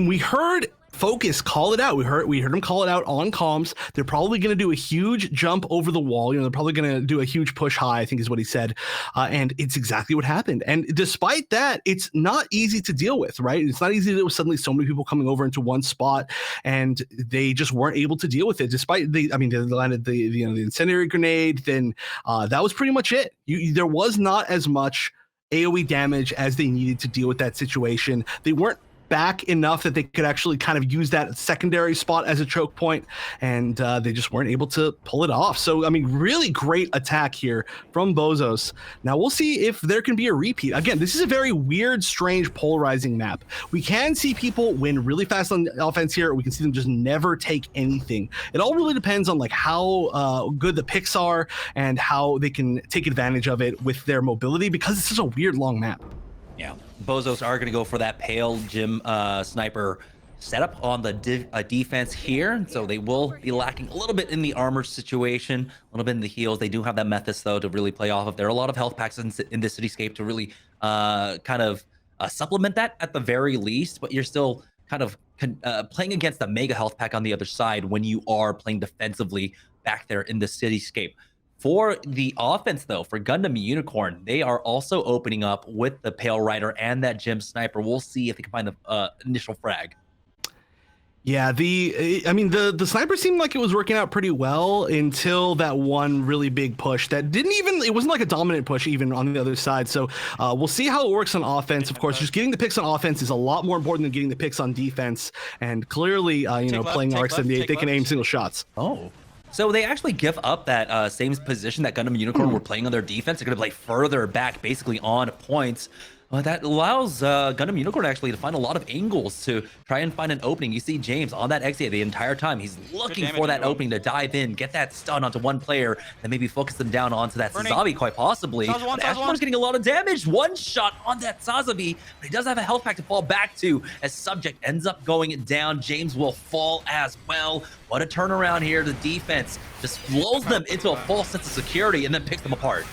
we heard Focus call it out. We heard him call it out on comms. They're probably going to do a huge jump over the wall. You know, they're probably going to do a huge push high, I think is what he said. And it's exactly what happened. And despite that, it's not easy to deal with, right? It's not easy to deal with suddenly so many people coming over into one spot, and they just weren't able to deal with it. Despite they landed the incendiary grenade. Then that was pretty much it. There was not as much AoE damage as they needed to deal with that situation. They weren't back enough that they could actually kind of use that secondary spot as a choke point, and they just weren't able to pull it off. So I mean, really great attack here from BOZOS. Now we'll see if there can be a repeat. Again, this is a very weird, strange, polarizing map. We can see people win really fast on offense here, or we can see them just never take anything. It all really depends on like how good the picks are and how they can take advantage of it with their mobility, because it's such a weird long map. Yeah, BOZOS are going to go for that Pale Gym Sniper setup on the defense here. So they will be lacking a little bit in the armor situation, a little bit in the heals. They do have that Methis, though, to really play off of. There are a lot of health packs in this cityscape to really kind of supplement that at the very least. But you're still kind of playing against the mega health pack on the other side when you are playing defensively back there in the cityscape. For the offense, though, for Gundam Unicorn, they are also opening up with the Pale Rider and that Gym Sniper. We'll see if they can find the initial frag. Yeah, the sniper seemed like it was working out pretty well until that one really big push that it wasn't like a dominant push even on the other side. So we'll see how it works on offense. Of course, just getting the picks on offense is a lot more important than getting the picks on defense. And clearly, playing RX-78, they can aim single shots. Oh. So they actually give up that same position that Gundam Unicorn were playing on their defense. They're going to play further back, basically on points. Well, that allows Gundam Unicorn actually to find a lot of angles to try and find an opening. You see James on that exit the entire time. He's looking for that opening to dive in, get that stun onto one player, and maybe focus them down onto that Sazabi quite possibly. Ashmar's getting a lot of damage. One shot on that Sazabi, but he does have a health pack to fall back to as Subject ends up going down. James will fall as well. What a turnaround here. The defense just blows them into a false sense of security and then picks them apart.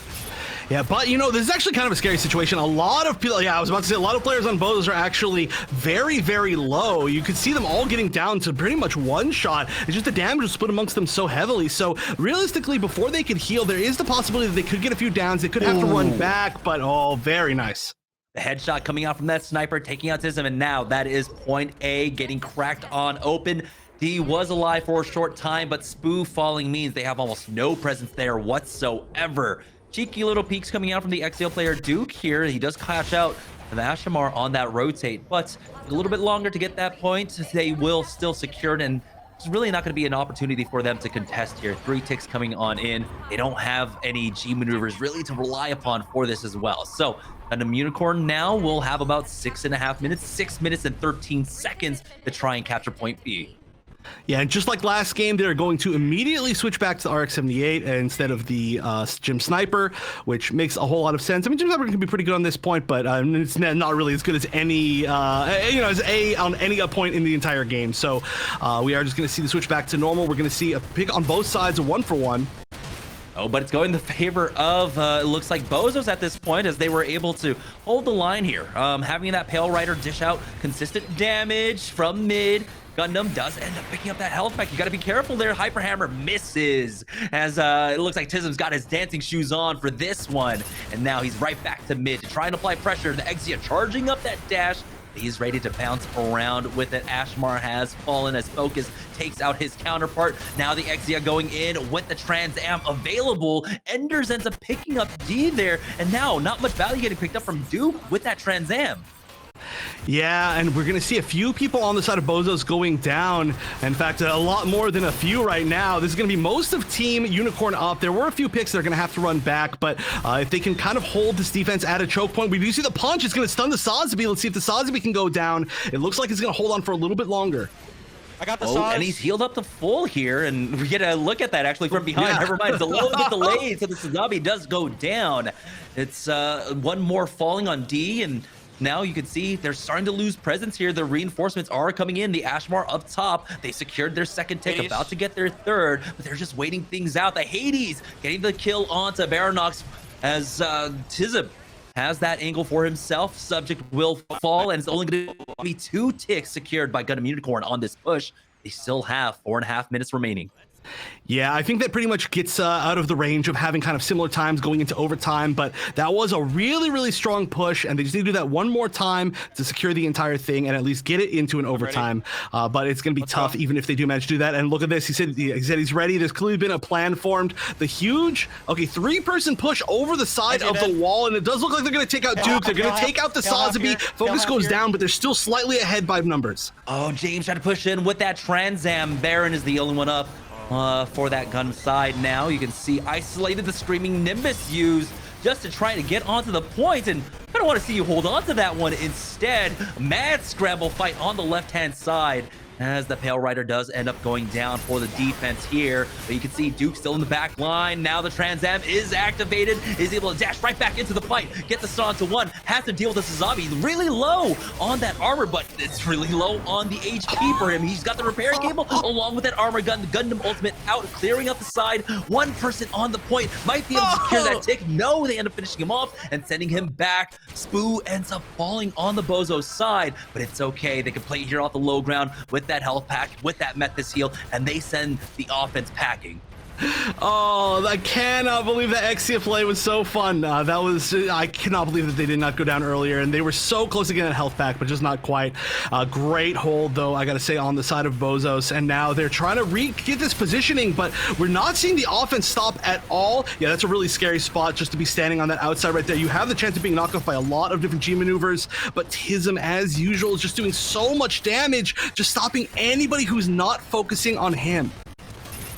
Yeah, but you know, this is actually kind of a scary situation. A lot of people, yeah, I was about to say, a lot of players on BOZOS are actually very, very low. You could see them all getting down to pretty much one shot. It's just the damage was split amongst them so heavily. So realistically, before they could heal, there is the possibility that they could get a few downs. They could have to run back, but oh, very nice. The headshot coming out from that sniper, taking out Tism, and now that is point A, getting cracked on open. D was alive for a short time, but Spoo falling means they have almost no presence there whatsoever. Cheeky little peeks coming out from the XL player Duke here. He does catch out the Ashamar on that rotate, but a little bit longer to get that point. They will still secure it, and it's really not going to be an opportunity for them to contest here. 3 ticks coming on in. They don't have any G maneuvers really to rely upon for this as well. So Gundam Unicorn now will have about 6.5 minutes, 6 minutes and 13 seconds to try and capture point B. Yeah, and just like last game, they're going to immediately switch back to the RX-78 instead of the Jim Sniper, which makes a whole lot of sense. I mean, Jim Sniper can be pretty good on this point, but it's not really as good as any, as A on any point in the entire game. So we are just going to see the switch back to normal. We're going to see a pick on both sides, a 1-for-1. Oh, but it's going in the favor of, it looks like BOZOS at this point, as they were able to hold the line here. Having that Pale Rider dish out consistent damage from mid. Gundam does end up picking up that health pack. You got to be careful there. Hyper Hammer misses as it looks like Tism's got his dancing shoes on for this one. And now he's right back to mid to try and apply pressure. The Exia charging up that dash. He's ready to bounce around with it. Ashmar has fallen as Focus takes out his counterpart. Now the Exia going in with the Trans Am available. Enders ends up picking up D there. And now not much value getting picked up from Duke with that Trans Am. Yeah, and we're going to see a few people on the side of BOZOS going down. In fact, a lot more than a few right now. This is going to be most of Team Unicorn up. There were a few picks that are going to have to run back, but if they can kind of hold this defense at a choke point, we do see the punch. It's going to stun the Sazabi. Let's see if the Sazabi can go down. It looks like it's going to hold on for a little bit longer. I got the and he's healed up to full here, and we get a look at that actually from behind. Never mind, it's a little bit delayed, so the Sazabi does go down. It's one more falling on D, and now you can see they're starting to lose presence here. The reinforcements are coming in. The Ashmar up top. They secured their second tick, about to get their third, but they're just waiting things out. The Hades getting the kill onto Baronox as Tism has that angle for himself. Subject will fall, and it's only going to be 2 ticks secured by Gundam Unicorn on this push. They still have 4.5 minutes remaining. Yeah, I think that pretty much gets out of the range of having kind of similar times going into overtime, but that was a really, really strong push, and they just need to do that one more time to secure the entire thing and at least get it into an overtime. But it's going to be tough even if they do manage to do that. And look at this. He said he's ready. There's clearly been a plan formed. The huge, 3-person push over the side of the wall, and it does look like they're going to take out Duke. They're going to take out the Sazabi. Focus goes down, but they're still slightly ahead by numbers. Oh, James trying to push in with that Trans Am. Baron is the only one up. For that gun side now. You can see isolated the Screaming Nimbus used just to try to get onto the point, and I don't want to see you hold on to that one. Instead, mad scramble fight on the left-hand side as the Pale Rider does end up going down for the defense here. But you can see Duke still in the back line. Now the Trans Am is activated, is able to dash right back into the fight, get the stun to 1, has to deal with the Sazabi. Really low on that armor, but it's really low on the HP for him. He's got the repair cable along with that armor gun. The Gundam Ultimate out, clearing up the side. 1 person on the point might be able to secure that tick. No, they end up finishing him off and sending him back. Spoo ends up falling on the BOZOS side, but it's okay. They can play here off the low ground with that health pack, with that Methus heal, and they send the offense packing. Oh, I cannot believe that Exia play was so fun. I cannot believe that they did not go down earlier, and they were so close to getting a health pack, but just not quite. Great hold, though, I gotta say, on the side of BOZOS, and now they're trying to get this positioning, but we're not seeing the offense stop at all. Yeah, that's a really scary spot just to be standing on that outside right there. You have the chance of being knocked off by a lot of different G maneuvers, but Tism, as usual, is just doing so much damage, just stopping anybody who's not focusing on him.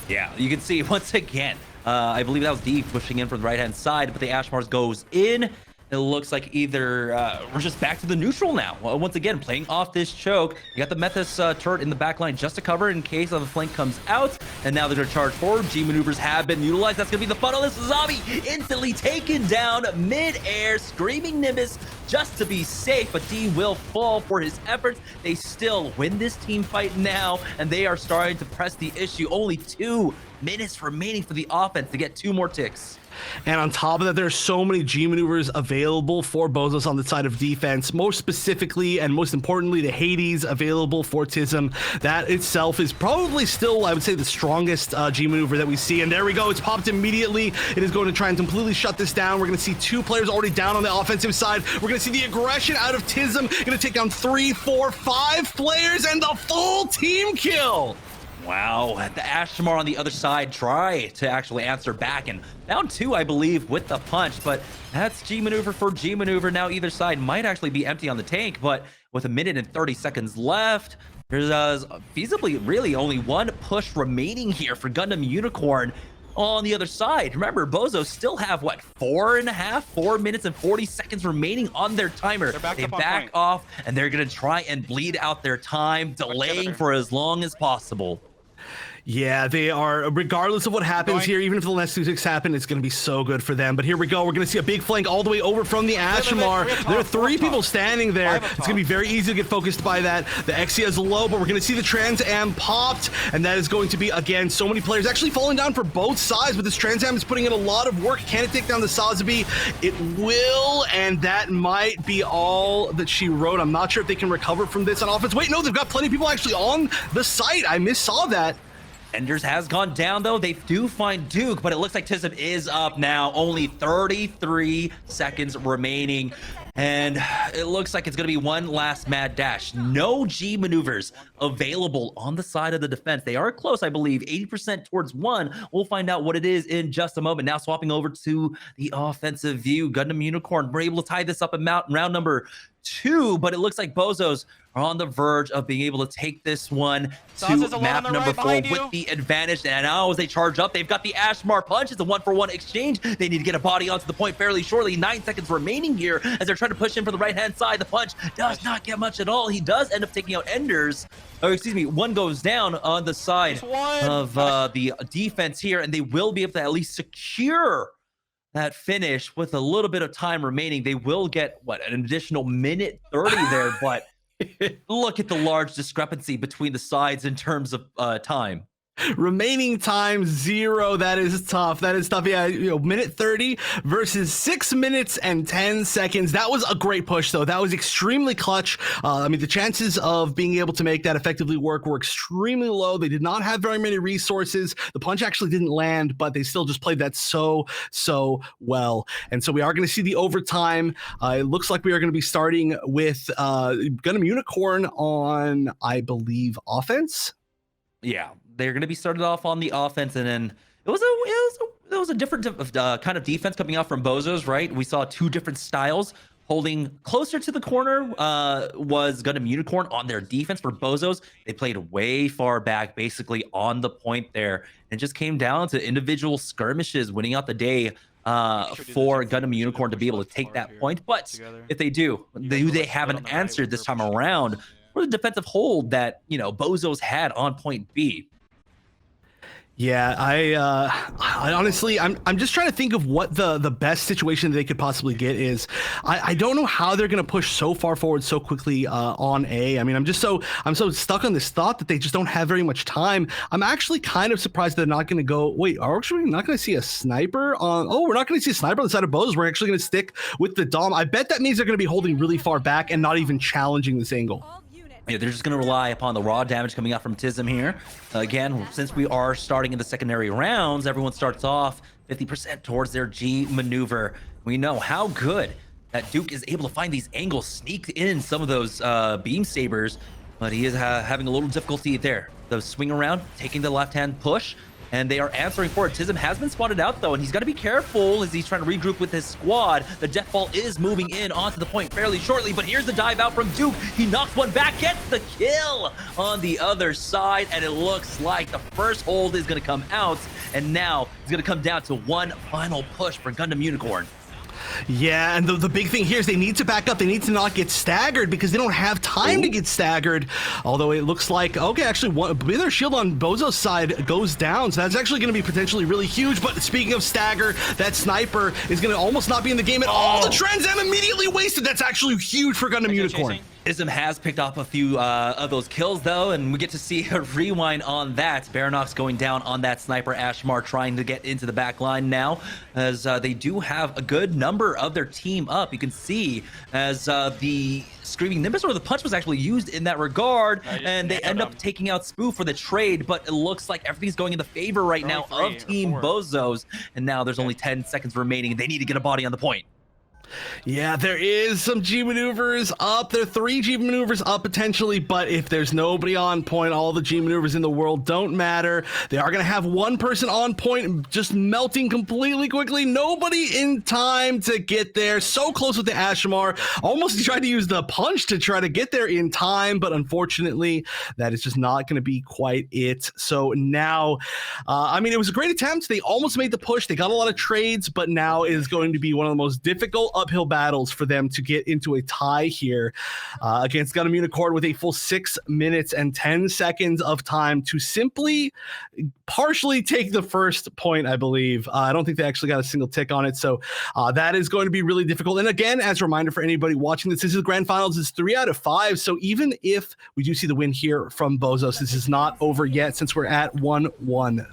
Yeah, you can see once again, I believe that was D pushing in from the right-hand side, but the Ashmars goes in. it looks like either we're just back to the neutral now. Well, once again, playing off this choke. You got the Methus turret in the back line just to cover in case of the flank comes out. And now they're going to charge forward. G maneuvers have been utilized. That's going to be the funnel. This is Zombie instantly taken down mid-air. Screaming Nimbus just to be safe, but D will fall for his efforts. They still win this team fight now, and they are starting to press the issue. Only 2 minutes remaining for the offense to get 2 more ticks. And on top of that, there's so many G maneuvers available for BOZOS on the side of defense. Most specifically, and most importantly, the Hades available for Tism. That itself is probably still, I would say, the strongest G maneuver that we see. And there we go. It's popped immediately. It is going to try and completely shut this down. We're going to see 2 players already down on the offensive side. We're going to see the aggression out of Tism. Going to take down 3, 4, 5 players and the full team kill. Wow, the Ashmar on the other side try to actually answer back, and down 2, I believe, with the punch, but that's G maneuver for G maneuver. Now either side might actually be empty on the tank, but with 1 minute and 30 seconds left, there's feasibly really only 1 push remaining here for Gundam Unicorn on the other side. Remember, BOZOS still have, what, 4 minutes and 40 seconds remaining on their timer. They back off, and they're going to try and bleed out their time, delaying for as long as possible. Yeah, they are, regardless of what happens here, even if the next 2 ticks happen, it's going to be so good for them. But here we go. We're going to see a big flank all the way over from the Ashmar. There are 3 people standing there. It's going to be very easy to get focused by that. The Exia is low, but we're going to see the Trans Am popped, and that is going to be, again, so many players actually falling down for both sides, but this Trans Am is putting in a lot of work. Can it take down the Sazabi? It will, and that might be all that she wrote. I'm not sure if they can recover from this on offense. Wait, no, they've got plenty of people actually on the site. I missaw that. Enders has gone down, though. They do find Duke, but it looks like Tism is up now. Only 33 seconds remaining. And it looks like it's going to be one last mad dash. No G maneuvers available on the side of the defense. They are close, I believe, 80% towards 1. We'll find out what it is in just a moment. Now swapping over to the offensive view. Gundam Unicorn were able to tie this up in round number 2, but it looks like BOZOS are on the verge of being able to take this one to map number 4 with the advantage. And now as they charge up, they've got the Ashmar punch. It's a 1-for-1 exchange. They need to get a body onto the point fairly shortly. 9 seconds remaining here as they're trying to push in for the right-hand side. The punch does not get much at all. He does end up taking out Enders. Oh, excuse me, 1 goes down on the side of the defense here, and they will be able to at least secure that finish with a little bit of time remaining. They will get, what, an additional minute 30 there, but look at the large discrepancy between the sides in terms of time. Remaining time 0. That is tough. That is tough. Yeah, minute 30 versus 6 minutes and 10 seconds. That was a great push, though. That was extremely clutch. I mean, the chances of being able to make that effectively work were extremely low. They did not have very many resources. The punch actually didn't land, but they still just played that so well. And so we are going to see the overtime. It looks like we are going to be starting with Gundam Unicorn on, I believe, offense. Yeah. They're going to be started off on the offense, and then it was a different kind of defense coming out from BOZOS, right? We saw 2 different styles. Holding closer to the corner was Gundam Unicorn on their defense. For BOZOS, they played way far back, basically on the point there, and just came down to individual skirmishes, winning out the day for Gundam Unicorn to be able to take that point. But if they do, they haven't answered this time around for the defensive hold that BOZOS had on point B. Yeah, I honestly, I'm just trying to think of what the best situation they could possibly get is. I don't know how they're going to push so far forward so quickly on A. I mean, I'm so stuck on this thought that they just don't have very much time. I'm actually kind of surprised they're not going to go. Wait, are we actually not going to see a sniper on? Oh, we're not going to see a sniper on the side of BOZOS. We're actually going to stick with the Dom. I bet that means they're going to be holding really far back and not even challenging this angle. Yeah, they're just going to rely upon the raw damage coming out from Tism here. Again, since we are starting in the secondary rounds, everyone starts off 50% towards their G maneuver. We know how good that Duke is able to find these angles, sneak in some of those beam sabers, but he is having a little difficulty there. The swing around, taking the left-hand push, and they are answering for it. Tism has been spotted out, though, and he's got to be careful as he's trying to regroup with his squad. The death ball is moving in onto the point fairly shortly, but here's the dive out from Duke. He knocks one back, gets the kill on the other side, and it looks like the first hold is going to come out, and now it's going to come down to one final push for Gundam Unicorn. Yeah, and the big thing here is they need to back up. They need to not get staggered because they don't have time to get staggered. Although it looks like, okay, actually, their shield on BOZOS' side goes down, so that's actually going to be potentially really huge. But speaking of stagger, that sniper is going to almost not be in the game at all. The Trans Am immediately wasted. That's actually huge for Gundam Unicorn. Ism has picked up a few of those kills, though, and we get to see a rewind on that. Baranox going down on that sniper. Ashmar trying to get into the back line now, as they do have a good number of their team up. You can see as the Screaming Nimbus or the punch was actually used in that regard, and they end up taking out Spoo for the trade, but it looks like everything's going in the favor right now of Team BOZOS, and now there's only 10 seconds remaining. They need to get a body on the point. Yeah, there is some G maneuvers up. There are 3 G maneuvers up potentially, but if there's nobody on point, all the G maneuvers in the world don't matter. They are going to have one person on point just melting completely quickly. Nobody in time to get there. So close with the Ashmar. Almost tried to use the punch to try to get there in time, but unfortunately, that is just not going to be quite it. So now, I mean, it was a great attempt. They almost made the push. They got a lot of trades, but now it is going to be one of the most difficult uphill battles for them to get into a tie here against Gundam Unicorn with a full 6 minutes and 10 seconds of time to simply partially take the first point, I believe. I don't think they actually got a single tick on it, so that is going to be really difficult. And again, as a reminder for anybody watching this is the grand finals. It's 3 out of 5, so even if we do see the win here from BOZOS, this is not over yet since we're at 1-1.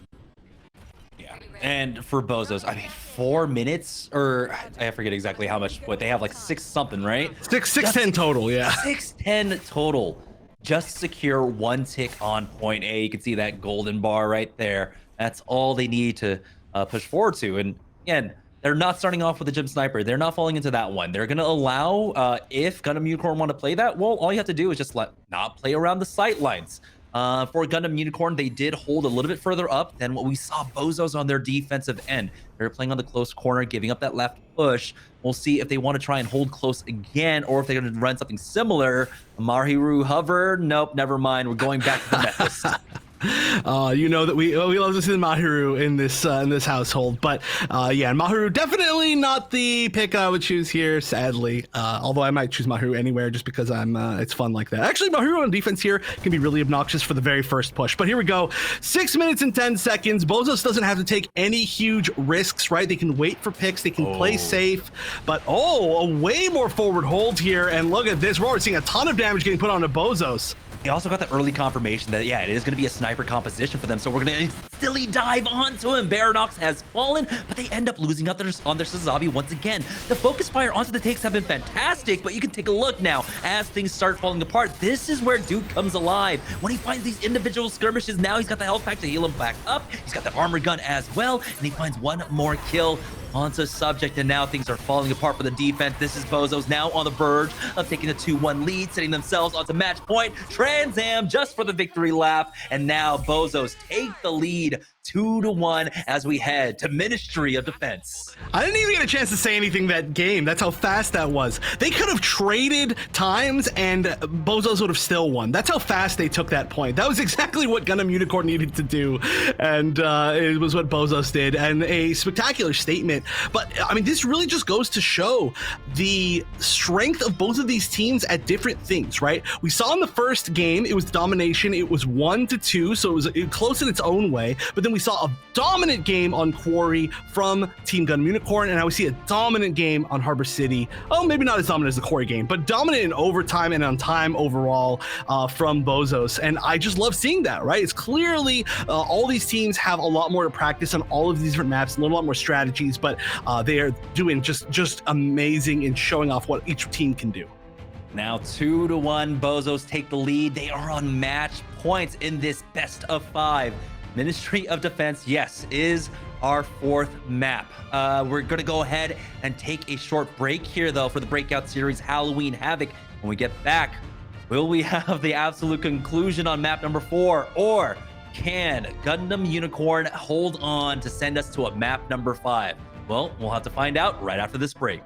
Yeah, and for BOZOS, I mean, 4 minutes, or I forget exactly how much, what they have, like 6 something, right? 610 total, yeah. 610 total. Just secure 1 tick on point A. You can see that golden bar right there. That's all they need to push forward to. And again, they're not starting off with a gym sniper. They're not falling into that one. They're going to allow, if Gundam Unicorn want to play that, well, all you have to do is just not play around the sight lines. For Gundam Unicorn, they did hold a little bit further up than what we saw BOZOS on their defensive end. They're playing on the close corner, giving up that left push. We'll see if they want to try and hold close again, or if they're going to run something similar. Mahiru hover. Nope, never mind. We're going back to the Nest. You know that we love to see the Mahiru in this household, but yeah, Mahiru definitely not the pick I would choose here, sadly. Although I might choose Mahiru anywhere just because it's fun like that. Actually, Mahiru on defense here can be really obnoxious for the very first push. But here we go, 6 minutes and 10 seconds. BOZOS doesn't have to take any huge risks, right? They can wait for picks, they can play safe. But a way more forward hold here, and look at this. We're seeing a ton of damage getting put onto BOZOS. They also got the early confirmation that, yeah, it is going to be a sniper composition for them, so we're going to instantly dive onto him. Baranox has fallen, but they end up losing out on their Sazabi once again. The focus fire onto the takes have been fantastic, but you can take a look now as things start falling apart. This is where Duke comes alive. When he finds these individual skirmishes, now he's got the health pack to heal him back up. He's got the armor gun as well, and he finds one more kill onto Subject, and now things are falling apart for the defense. This is BOZOS now on the verge of taking a 2-1 lead, setting themselves onto match point. Trans Am just for the victory lap, and now BOZOS take the lead 2-1 as we head to Ministry of Defense. I didn't even get a chance to say anything that game. That's how fast that was. They could have traded times and BOZOS would have still won. That's how fast they took that point. That was exactly what Gundam Unicorn needed to do, and it was what BOZOS did, and a spectacular statement. But I mean, this really just goes to show the strength of both of these teams at different things, right? We saw in the first game, it was domination. It was 1-2, so it was close in its own way, but then we saw a dominant game on Quarry from Team Gundam Unicorn, and now we see a dominant game on Harbor City. Oh, maybe not as dominant as the Quarry game, but dominant in overtime and on time overall from BOZOS. And I just love seeing that, right? It's clearly all these teams have a lot more to practice on all of these different maps, a lot more strategies, but they are doing just amazing in showing off what each team can do. Now 2-1, BOZOS take the lead. They are on match points in this best of 5. Ministry of Defense, yes, is our 4th map. We're going to go ahead and take a short break here, though, for the Breakout Series Halloween Havoc. When we get back, will we have the absolute conclusion on map number 4? Or can Gundam Unicorn hold on to send us to a map number 5? Well, we'll have to find out right after this break.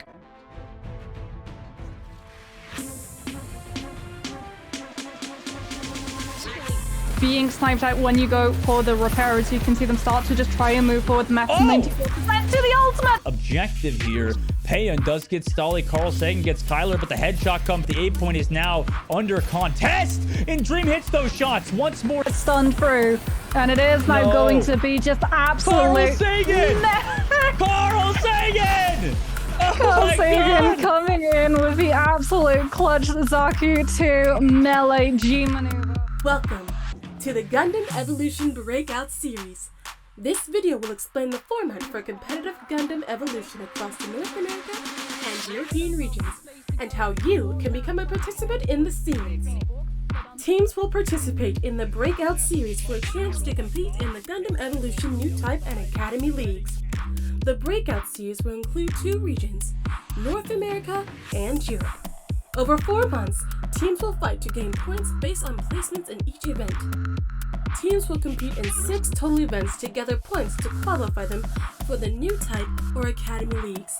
Being sniped out when you go for the repairers, you can see them start to just try and move forward the map 94% to the ultimate. Objective here Payan does get Stolly. Carl Sagan gets Kyler, but the headshot comes. The 8 point is now under contest. And Dream hits those shots once more. Stunned through, and it is now going to be just absolute. Carl Sagan! Carl Sagan! Oh Carl my Sagan God! coming in with the absolute clutch Zaku to melee G maneuver. Welcome to the Gundam Evolution Breakout Series. This video will explain the format for competitive Gundam Evolution across the North America and European regions, and how you can become a participant in the series. Teams will participate in the Breakout Series for a chance to compete in the Gundam Evolution Newtype and Academy Leagues. The Breakout Series will include 2 regions, North America and Europe. Over 4 months, teams will fight to gain points based on placements in each event. Teams will compete in 6 total events to gather points to qualify them for the Newtype or Academy Leagues.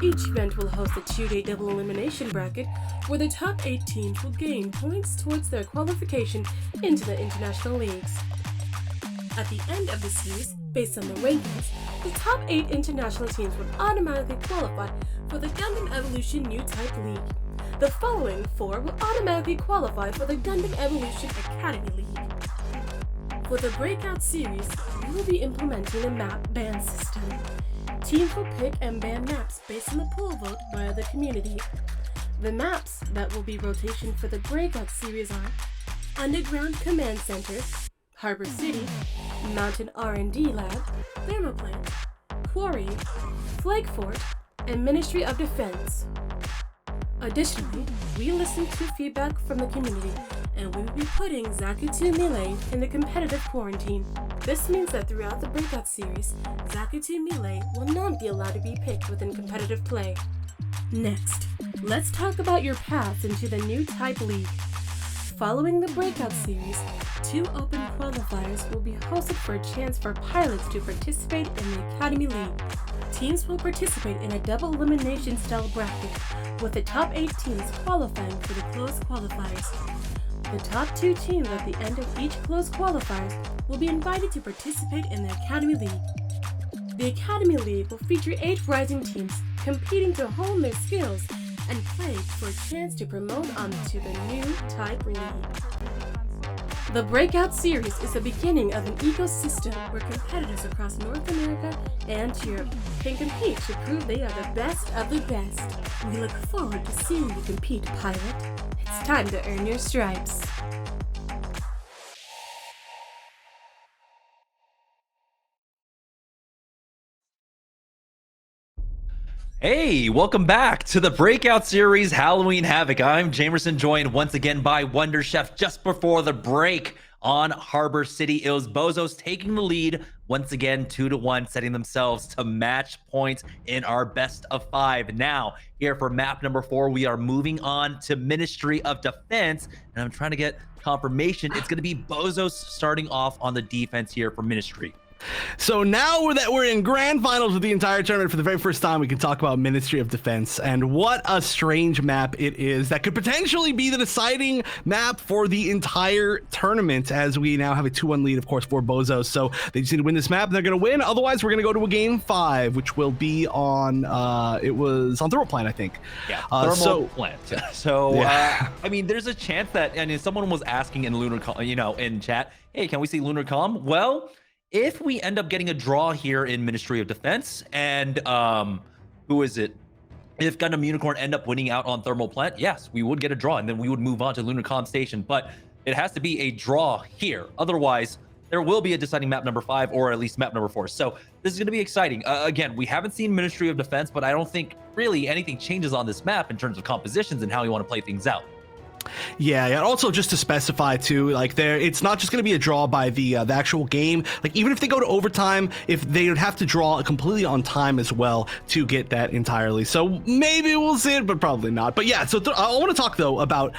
Each event will host a 2-day double elimination bracket where the top 8 teams will gain points towards their qualification into the international leagues. At the end of the series, based on the rankings, the top 8 international teams would automatically qualify for the Gundam Evolution Newtype League. The following 4 will automatically qualify for the Gundam Evolution Academy League. For the Breakout Series, we will be implementing a map ban system. Teams will pick and ban maps based on the poll vote via the community. The maps that will be rotation for the Breakout Series are Underground Command Center, Harbor City, Mountain R&D Lab, Thermoplant, Quarry, Flag Fort, and Ministry of Defense. Additionally, we listened to feedback from the community, and we will be putting Zaku2 Melee in the competitive quarantine. This means that throughout the Breakout Series, Zaku2 Melee will not be allowed to be picked within competitive play. Next, let's talk about your path into the Newtype League. Following the Breakout Series, 2 open qualifiers will be hosted for a chance for pilots to participate in the Academy League. Teams will participate in a double elimination style bracket, with the top 8 teams qualifying for the closed qualifiers. The top 2 teams at the end of each closed qualifiers will be invited to participate in the Academy League. The Academy League will feature 8 rising teams competing to hone their skills and play for a chance to promote onto the Newtype League. The Breakout Series is the beginning of an ecosystem where competitors across North America and Europe can compete to prove they are the best of the best. We look forward to seeing you compete, pilot. It's time to earn your stripes. Hey, welcome back to the Breakout Series Halloween Havoc. I'm Jamerson, joined once again by Wonder Chef just before the break on Harbor City. It was BOZOS taking the lead once again, 2-1, setting themselves to match points in our best of 5. Now, here for map number 4, we are moving on to Ministry of Defense, and I'm trying to get confirmation. It's going to be BOZOS starting off on the defense here for Ministry. So now that we're in grand finals of the entire tournament for the very first time, we can talk about Ministry of Defense, and what a strange map it is that could potentially be the deciding map for the entire tournament, as we now have a 2-1 lead, of course, for BOZOS. So they just need to win this map and they're going to win. Otherwise, we're going to go to a game 5, which will be on it was on Thermoplant, I think. Yeah, Thermoplant. So yeah. I mean, there's a chance that, and someone was asking in Lunar, in chat, hey, can we see Lunar Calm? Well, if we end up getting a draw here in Ministry of Defense, and who is it? If Gundam Unicorn end up winning out on Thermoplant, yes, we would get a draw, and then we would move on to Lunar Calm Station. But it has to be a draw here. Otherwise, there will be a deciding map number 5, or at least map number 4. So this is going to be exciting. Again, we haven't seen Ministry of Defense, but I don't think really anything changes on this map in terms of compositions and how you want to play things out. Yeah, and also just to specify too, like it's not just going to be a draw by the actual game. Like even if they go to overtime, if they would have to draw completely on time as well to get that entirely. So maybe we'll see it, but probably not. But yeah, so I want to talk though about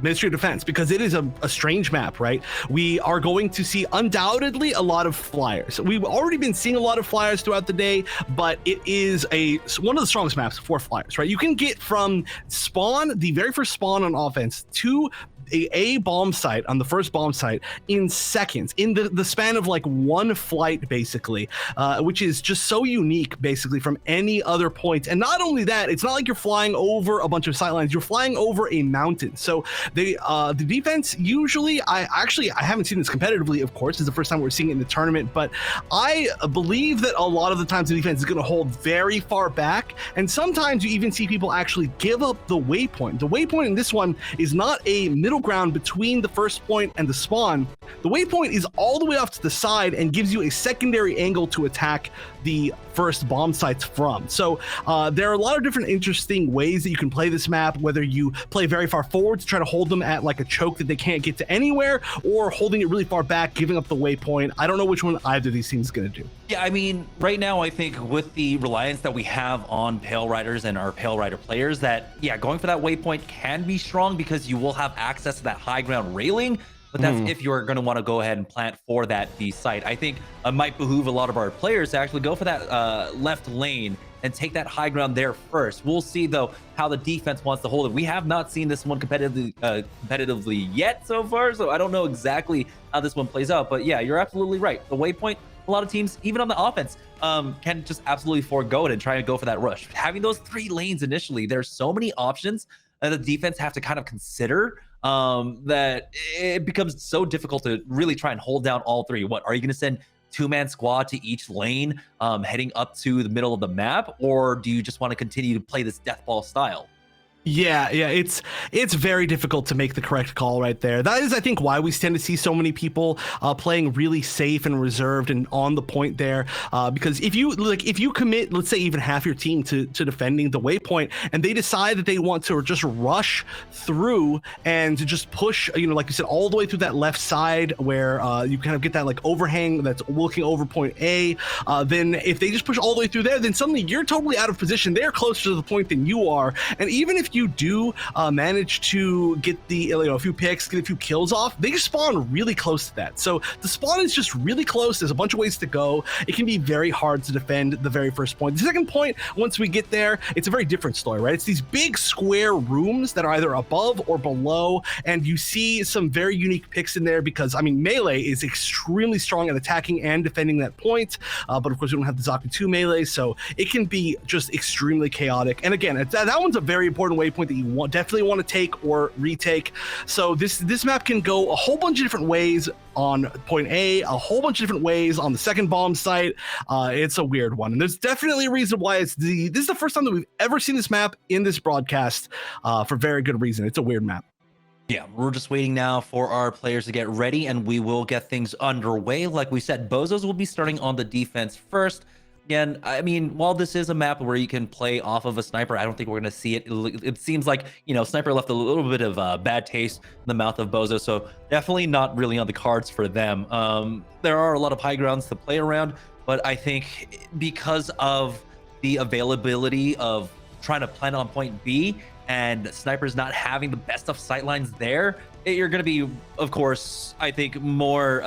Ministry of Defense, because it is a strange map, right? We are going to see undoubtedly a lot of flyers. We've already been seeing a lot of flyers throughout the day, but it is one of the strongest maps for flyers, right? You can get from spawn, the very first spawn on offense, to a bomb site on the first bomb site in seconds, in the span of like one flight, basically, which is just so unique, basically, from any other point. And not only that, it's not like you're flying over a bunch of sightlines, you're flying over a mountain. So the defense usually, I haven't seen this competitively, of course. This is the first time we're seeing it in the tournament, but I believe that a lot of the times the defense is going to hold very far back, and sometimes you even see people actually give up the waypoint. The waypoint in this one is not a middle ground between the first point and the spawn. The waypoint is all the way off to the side and gives you a secondary angle to attack the first bomb sites from. So there are a lot of different interesting ways that you can play this map, whether you play very far forward to try to hold them at like a choke that they can't get to anywhere, or holding it really far back, giving up the waypoint. I don't know which one either of these teams is going to do. Yeah, I mean, right now, I think with the reliance that we have on Pale Riders and our Pale Rider players, that, yeah, going for that waypoint can be strong because you will have access to that high ground railing. But that's if you're going to want to go ahead and plant for that B site. I think it might behoove a lot of our players to actually go for that left lane and take that high ground there first. We'll see, though, how the defense wants to hold it. We have not seen this one competitively yet so far, so I don't know exactly how this one plays out. But yeah, you're absolutely right. The waypoint, a lot of teams, even on the offense, can just absolutely forego it and try to go for that rush. Having those 3 lanes initially, there's so many options that the defense have to kind of consider, that it becomes so difficult to really try and hold down all 3. What, are you going to send 2-man squad to each lane, heading up to the middle of the map, or do you just want to continue to play this death ball style? Yeah, it's very difficult to make the correct call right there. That is, I think, why we tend to see so many people playing really safe and reserved and on the point there. Because if you commit, let's say, even half your team to defending the waypoint, and they decide that they want to just rush through and to just push, like you said, all the way through that left side where you kind of get that like overhang that's looking over point A, then if they just push all the way through there, then suddenly you're totally out of position. They're closer to the point than you are, and even if you do manage to get a few picks, get a few kills off, they spawn really close to that. So the spawn is just really close. There's a bunch of ways to go. It can be very hard to defend the very first point. The second point, once we get there, it's a very different story, right? It's these big square rooms that are either above or below, and you see some very unique picks in there because, I mean, Melee is extremely strong at attacking and defending that point, but of course we don't have the Zaku 2 Melee, so it can be just extremely chaotic. And again, that one's a very important waypoint that you definitely want to take or retake. So this map can go a whole bunch of different ways on point A, a whole bunch of different ways on the second bomb site. It's a weird one, and there's definitely a reason why this is the first time that we've ever seen this map in this broadcast, for very good reason. It's a weird map. Yeah, we're just waiting now for our players to get ready, and we will get things underway. Like we said, BOZOS will be starting on the defense first. Again, I mean, while this is a map where you can play off of a sniper, I don't think we're going to see it. It seems like, sniper left a little bit of bad taste in the mouth of BOZOS, so definitely not really on the cards for them. There are a lot of high grounds to play around, but I think because of the availability of trying to plant on point B and snipers not having the best of sightlines there, you're going to be, of course, I think more,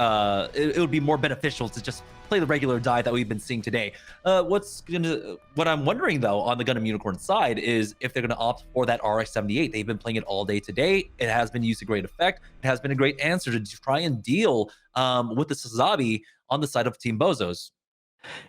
it would be more beneficial to just play the regular dive that we've been seeing today. What I'm wondering, though, on the Gundam Unicorn side is if they're going to opt for that RX-78. They've been playing it all day today. It has been used to great effect. It has been a great answer to try and deal with the Sazabi on the side of Team BOZOS.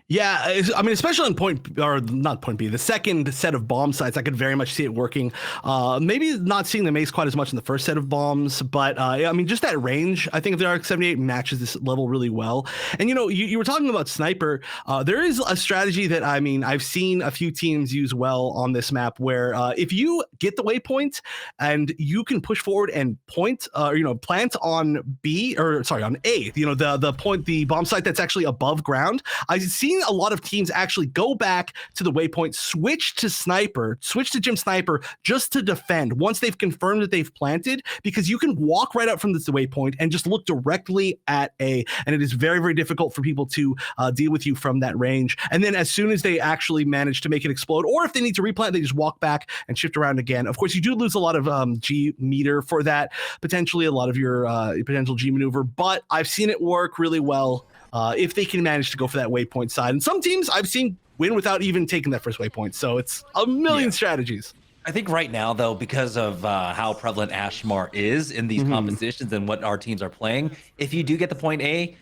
Yeah, I mean, especially on not point B, the second set of bomb sites, I could very much see it working. Maybe not seeing the mace quite as much in the first set of bombs, but I mean, just that range, I think the RX-78 matches this level really well. And you were talking about sniper. There is a strategy that, I mean, I've seen a few teams use well on this map where if you get the waypoint and you can push forward and plant on B, or sorry, on A, the bomb site that's actually above ground. I've seen a lot of teams actually go back to the waypoint, switch to Gem Sniper just to defend once they've confirmed that they've planted, because you can walk right out from this waypoint and just look directly at A, and it is very, very difficult for people to deal with you from that range. And then as soon as they actually manage to make it explode, or if they need to replant, they just walk back and shift around again. Of course, you do lose a lot of G meter for that, potentially a lot of your potential G maneuver, but I've seen it work really well if they can manage to go for that waypoint side. And some teams I've seen win without even taking that first waypoint. So it's a million strategies. I think right now, though, because of how prevalent Ashmar is in these compositions and what our teams are playing, if you do get the point A,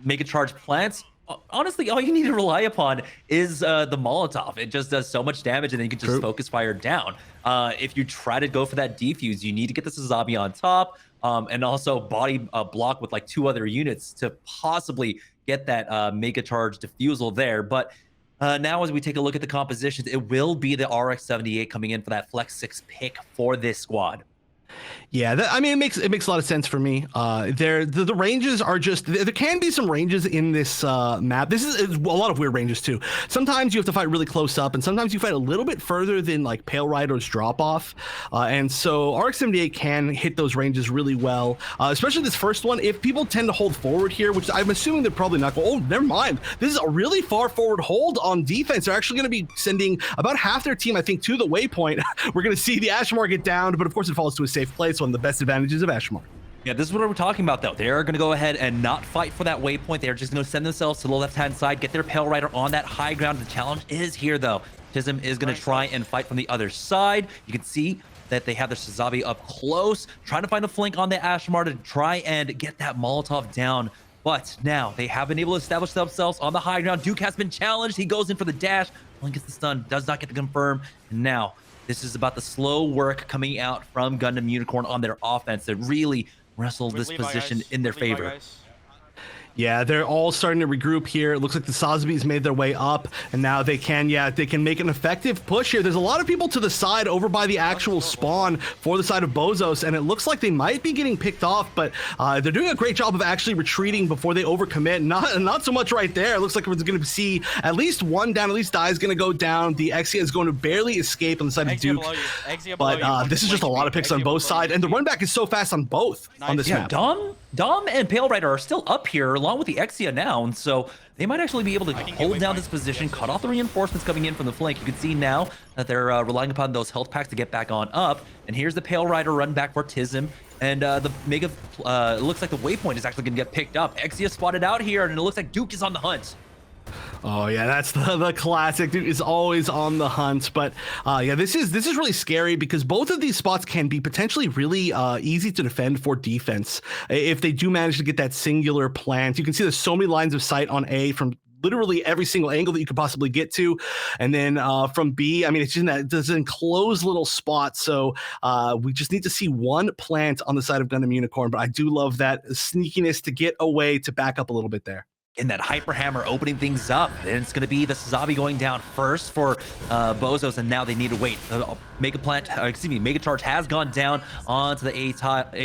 make a charge plants, honestly, all you need to rely upon is the Molotov. It just does so much damage, and then you can just focus fire down. If you try to go for that defuse, you need to get the Sazabi on top, and also body block with like 2 other units to possibly get that mega charge defusal there. But now as we take a look at the compositions, it will be the RX-78 coming in for that flex 6 pick for this squad. Yeah, I mean, it makes a lot of sense for me. The ranges are just, there can be some ranges in this map. This is a lot of weird ranges too. Sometimes you have to fight really close up, and sometimes you fight a little bit further than like Pale Rider's drop off. And so RX-78 can hit those ranges really well, especially this first one. If people tend to hold forward here, which I'm assuming they're probably not going, oh, never mind. This is a really far forward hold on defense. They're actually going to be sending about half their team, I think, to the waypoint. We're going to see the Ashmar get downed, but of course it falls to a safe place. One of the best advantages of Ashmar. Yeah, this is what we're talking about, though. They're going to go ahead and not fight for that waypoint. They're just going to send themselves to the left-hand side, get their Pale Rider on that high ground. The challenge is here, though. Tism is going to try and fight from the other side. You can see that they have their Sazabi up close, trying to find a flank on the Ashmar to try and get that Molotov down. But now they have been able to establish themselves on the high ground. Duke has been challenged. He goes in for the dash. Only gets the stun, does not get the confirm. And now this is about the slow work coming out from Gundam Unicorn on their offense that really wrestled this position in their favor. Yeah, they're all starting to regroup here. It looks like the Sazabis made their way up, and now they can make an effective push here. There's a lot of people to the side over by the actual spawn for the side of BOZOS, and it looks like they might be getting picked off, but they're doing a great job of actually retreating before they overcommit. Not so much right there. It looks like we're going to see at least one down, at least Die is going to go down. The Exia is going to barely escape on the side of Duke, but this is just a lot of picks on both sides, and the run back is so fast on both on this map. Dom and Pale Rider are still up here along with the Exia now, and so they might actually be able to hold down this position, cut off the reinforcements coming in from the flank. You can see now that they're relying upon those health packs to get back on up, and here's the Pale Rider run back for Tism, and the Mega, it looks like the waypoint is actually going to get picked up. Exia spotted out here, and it looks like Duke is on the hunt. Oh yeah, that's the classic. Dude is always on the hunt. But yeah, this is really scary because both of these spots can be potentially really easy to defend for defense if they do manage to get that singular plant. You can see there's so many lines of sight on A from literally every single angle that you could possibly get to, and then from B, I mean, it's just that this enclosed little spot. So we just need to see one plant on the side of Gundam Unicorn. But I do love that sneakiness to get away to back up a little bit there. In that Hyper Hammer opening things up, and it's going to be the Sazabi going down first for BOZOS, and now they need to wait. Mega Charge has gone down onto the A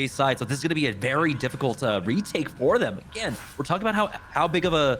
side, so this is going to be a very difficult retake for them. Again, we're talking about how big of a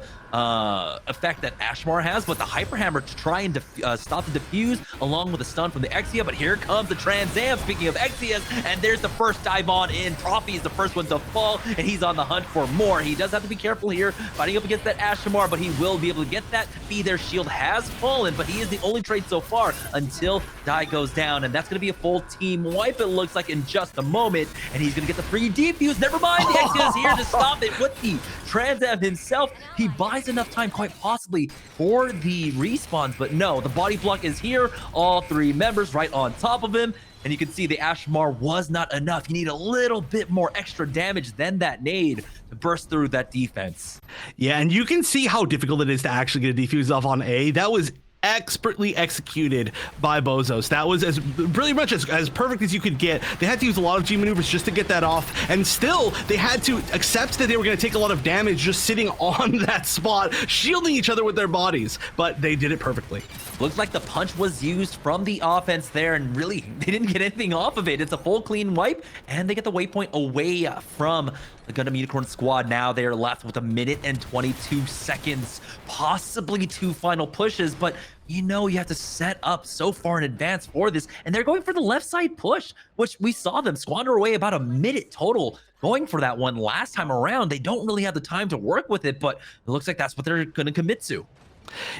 effect that Ashmar has, but the Hyper Hammer to try and stop the defuse along with a stun from the Exia. But here comes the Trans Am. Speaking of Exias, and there's the first dive on in. Profi is the first one to fall, and he's on the hunt for more. He does have to be careful here, fighting up against that Ashmar, but he will be able to get that. Their shield has fallen, but he is the only trade so far until Die goes down, and that's going to be a full team wipe, it looks like, in just a moment, and he's going to get the free defuse. Never mind, the Exia is here to stop it with the Trans Am himself. He buys enough time, quite possibly, for the respawns, but no, the body block is here. All 3 members right on top of him, and you can see the Ashmar was not enough. You need a little bit more extra damage than that nade to burst through that defense. Yeah, and you can see how difficult it is to actually get a defuse off on A. That was expertly executed by BOZOS. That was pretty much as perfect as you could get. They had to use a lot of G maneuvers just to get that off, and still they had to accept that they were going to take a lot of damage just sitting on that spot, shielding each other with their bodies, but they did it perfectly. Looks like the punch was used from the offense there, and really they didn't get anything off of it. It's a full clean wipe, and they get the waypoint away from the Gundam Unicorn squad. Now they're left with 1 minute and 22 seconds, possibly 2 final pushes, but you know you have to set up so far in advance for this, and they're going for the left side push, which we saw them squander away about 1 minute total going for that one last time around. They don't really have the time to work with it, but it looks like that's what they're going to commit to.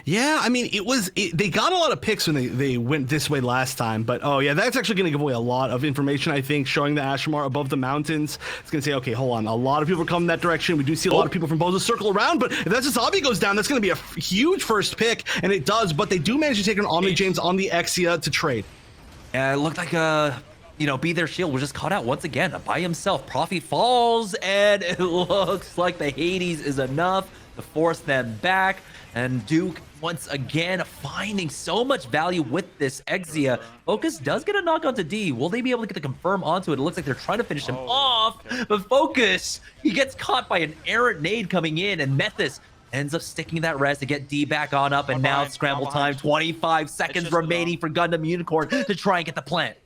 Yeah, I mean, they got a lot of picks when they went this way last time, but oh yeah, that's actually going to give away a lot of information, I think, showing the Ashmar above the mountains. It's going to say, okay, hold on, a lot of people are coming that direction. We do see a lot of people from BOZOS circle around, but if that Sazabi goes down, that's going to be a huge first pick, and it does, but they do manage to take an Omni James on the Exia to trade. And it looked like Be Their Shield was just caught out once again by himself. Profi falls, and it looks like the Hades is enough to force them back. And Duke, once again, finding so much value with this Exia. Focus does get a knock onto D. Will they be able to get the confirm onto it? It looks like they're trying to finish him off, but Focus, he gets caught by an errant nade coming in, and Methus ends up sticking that res to get D back on up, and now it's scramble time. 25 seconds remaining for Gundam Unicorn to try and get the plant.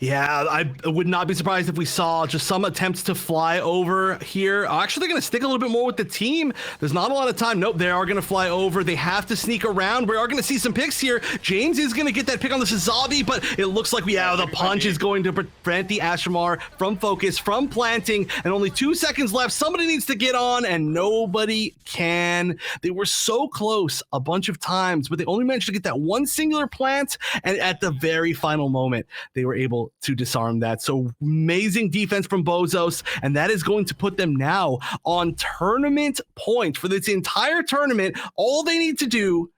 Yeah, I would not be surprised if we saw just some attempts to fly over here. Actually, they're going to stick a little bit more with the team. There's not a lot of time. Nope, they are going to fly over. They have to sneak around. We are going to see some picks here. James is going to get that pick on the Sazabi, but it looks like the punch is going to prevent the Ashamar from focus, from planting, and only 2 seconds left. Somebody needs to get on, and nobody can. They were so close a bunch of times, but they only managed to get that one singular plant, and at the very final moment, they were able to disarm that. So amazing defense from BOZOS, and that is going to put them now on tournament points for this entire tournament. All they need to do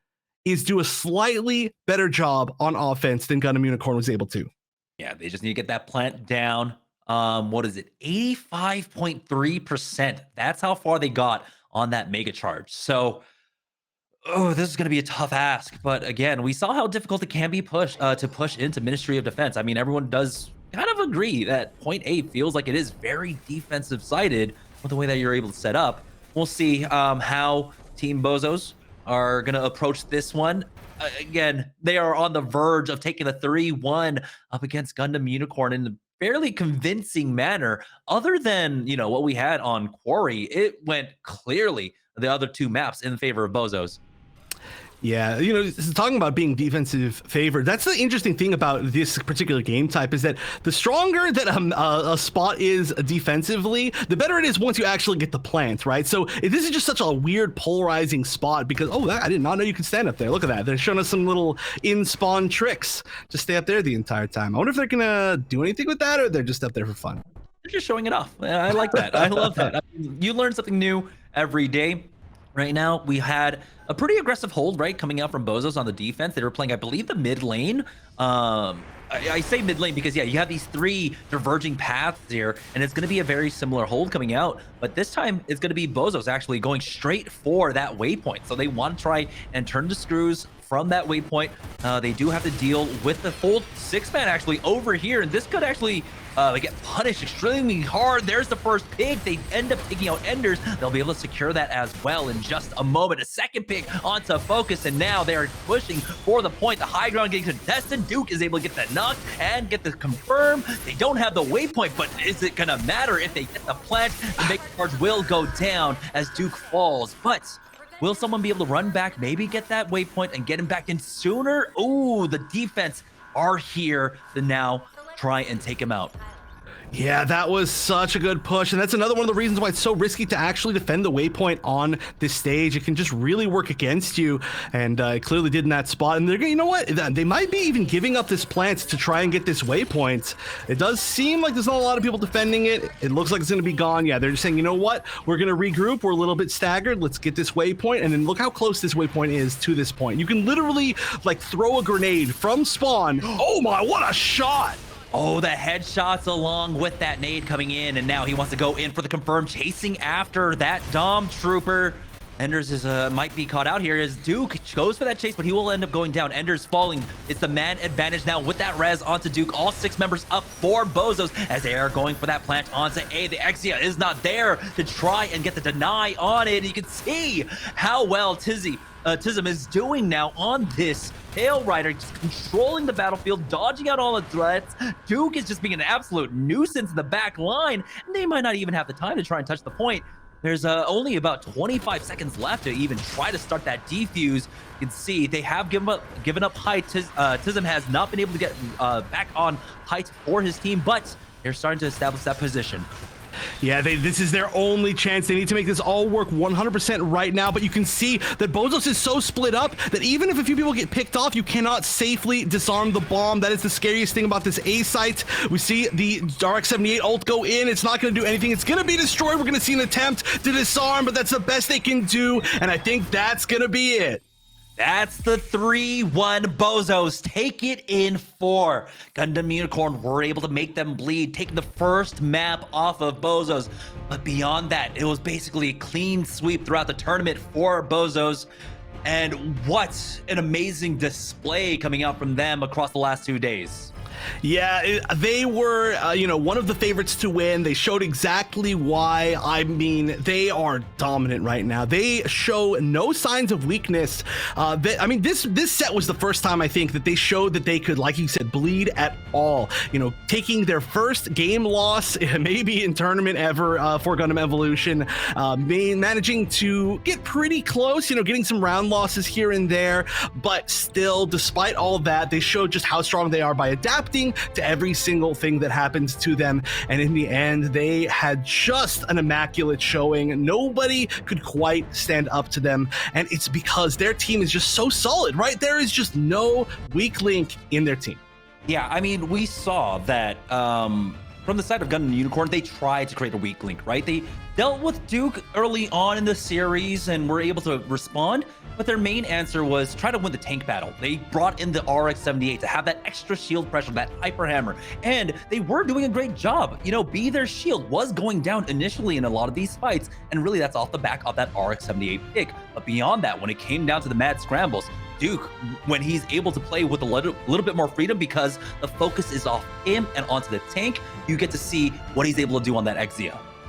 is do a slightly better job on offense than Gundam Unicorn was able to. Yeah, they just need to get that plant down. What is it? 85.3%. That's how far they got on that mega charge. So this is going to be a tough ask, but again, we saw how difficult it can be to push into Ministry of Defense. I mean, everyone does kind of agree that point A feels like it is very defensive sided with the way that you're able to set up. We'll see how Team BOZOS are going to approach this one. Again, they are on the verge of taking the 3-1 up against Gundam Unicorn in a fairly convincing manner. Other than, what we had on Quarry, it went clearly the other two maps in favor of BOZOS. Yeah, talking about being defensive favored, that's the interesting thing about this particular game type, is that the stronger that a spot is defensively, the better it is once you actually get the plant, right? So this is just such a weird polarizing spot because, I did not know you could stand up there. Look at that. They're showing us some little in-spawn tricks. Just stay up there the entire time. I wonder if they're going to do anything with that, or they're just up there for fun. They're just showing it off. I like that. I love that. You learn something new every day. Right now, we had a pretty aggressive hold, right, coming out from BOZOS on the defense. They were playing, I believe, the mid lane. I say mid lane because, you have these three diverging paths here, and it's going to be a very similar hold coming out. But this time, it's going to be BOZOS actually going straight for that waypoint. So they want to try and turn the screws from that waypoint. They do have to deal with the full 6-man actually over here, and this could actually get punished extremely hard. There's the first pick. They end up taking out Enders. They'll be able to secure that as well in just a moment. A second pick onto Focus, and now they're pushing for the point. The high ground getting contested. Duke is able to get that knock and get the confirm. They don't have the waypoint, but is it gonna matter if they get the plant? The mega charge will go down as Duke falls, but will someone be able to run back, maybe get that waypoint and get him back in sooner? Ooh, the defense are here to now try and take him out. Yeah, that was such a good push, and that's another one of the reasons why it's so risky to actually defend the waypoint on this stage. It can just really work against you, and it clearly did in that spot. And they're gonna, they might be even giving up this plant to try and get this waypoint. It does seem like there's not a lot of people defending it. It looks like it's gonna be gone. Yeah, they're just saying, we're gonna regroup. We're a little bit staggered. Let's get this waypoint, and then look how close this waypoint is to this point. You can literally throw a grenade from spawn. Oh my, what a shot! Oh, the headshots along with that nade coming in, and now he wants to go in for the confirm, chasing after that Dom Trooper. Enders is might be caught out here as Duke goes for that chase, but he will end up going down. Enders falling. It's the man advantage now with that res onto Duke. All 6 members up for BOZOS as they are going for that plant onto A. The Exia is not there to try and get the deny on it. You can see how well Tism is doing now on this Tail Rider, just controlling the battlefield, dodging out all the threats. Duke is just being an absolute nuisance in the back line, and they might not even have the time to try and touch the point. There's only about 25 seconds left to even try to start that defuse. You can see they have given up height. Tism has not been able to get back on height for his team, but they're starting to establish that position. Yeah, this is their only chance. They need to make this all work 100% right now, but you can see that BOZOS is so split up that even if a few people get picked off, you cannot safely disarm the bomb. That is the scariest thing about this A site. We see the RX-78 ult go in. It's not going to do anything. It's going to be destroyed. We're going to see an attempt to disarm, but that's the best they can do, and I think that's going to be it. That's the 3-1 BOZOS. Take it in 4. Gundam Unicorn were able to make them bleed, taking the first map off of BOZOS. But beyond that, it was basically a clean sweep throughout the tournament for BOZOS. And what an amazing display coming out from them across the last 2 days. Yeah, they were, one of the favorites to win. They showed exactly why. I mean, they are dominant right now. They show no signs of weakness. This set was the first time I think that they showed that they could, like you said, bleed at all. Taking their first game loss, maybe in tournament ever for Gundam Evolution, managing to get pretty close. Getting some round losses here and there, but still, despite all that, they showed just how strong they are by adapting to every single thing that happens to them. And in the end, they had just an immaculate showing. Nobody could quite stand up to them. And it's because their team is just so solid, right? There is just no weak link in their team. Yeah, I mean, we saw that from the side of Gundam Unicorn, they tried to create a weak link, right? They dealt with Duke early on in the series and were able to respond, but their main answer was try to win the tank battle. They brought in the RX-78 to have that extra shield pressure, that hyper hammer, and they were doing a great job. Be their shield was going down initially in a lot of these fights, and really that's off the back of that RX-78 pick. But beyond that, when it came down to the mad scrambles, Duke, when he's able to play with a little bit more freedom because the focus is off him and onto the tank, you get to see what he's able to do on that Exia.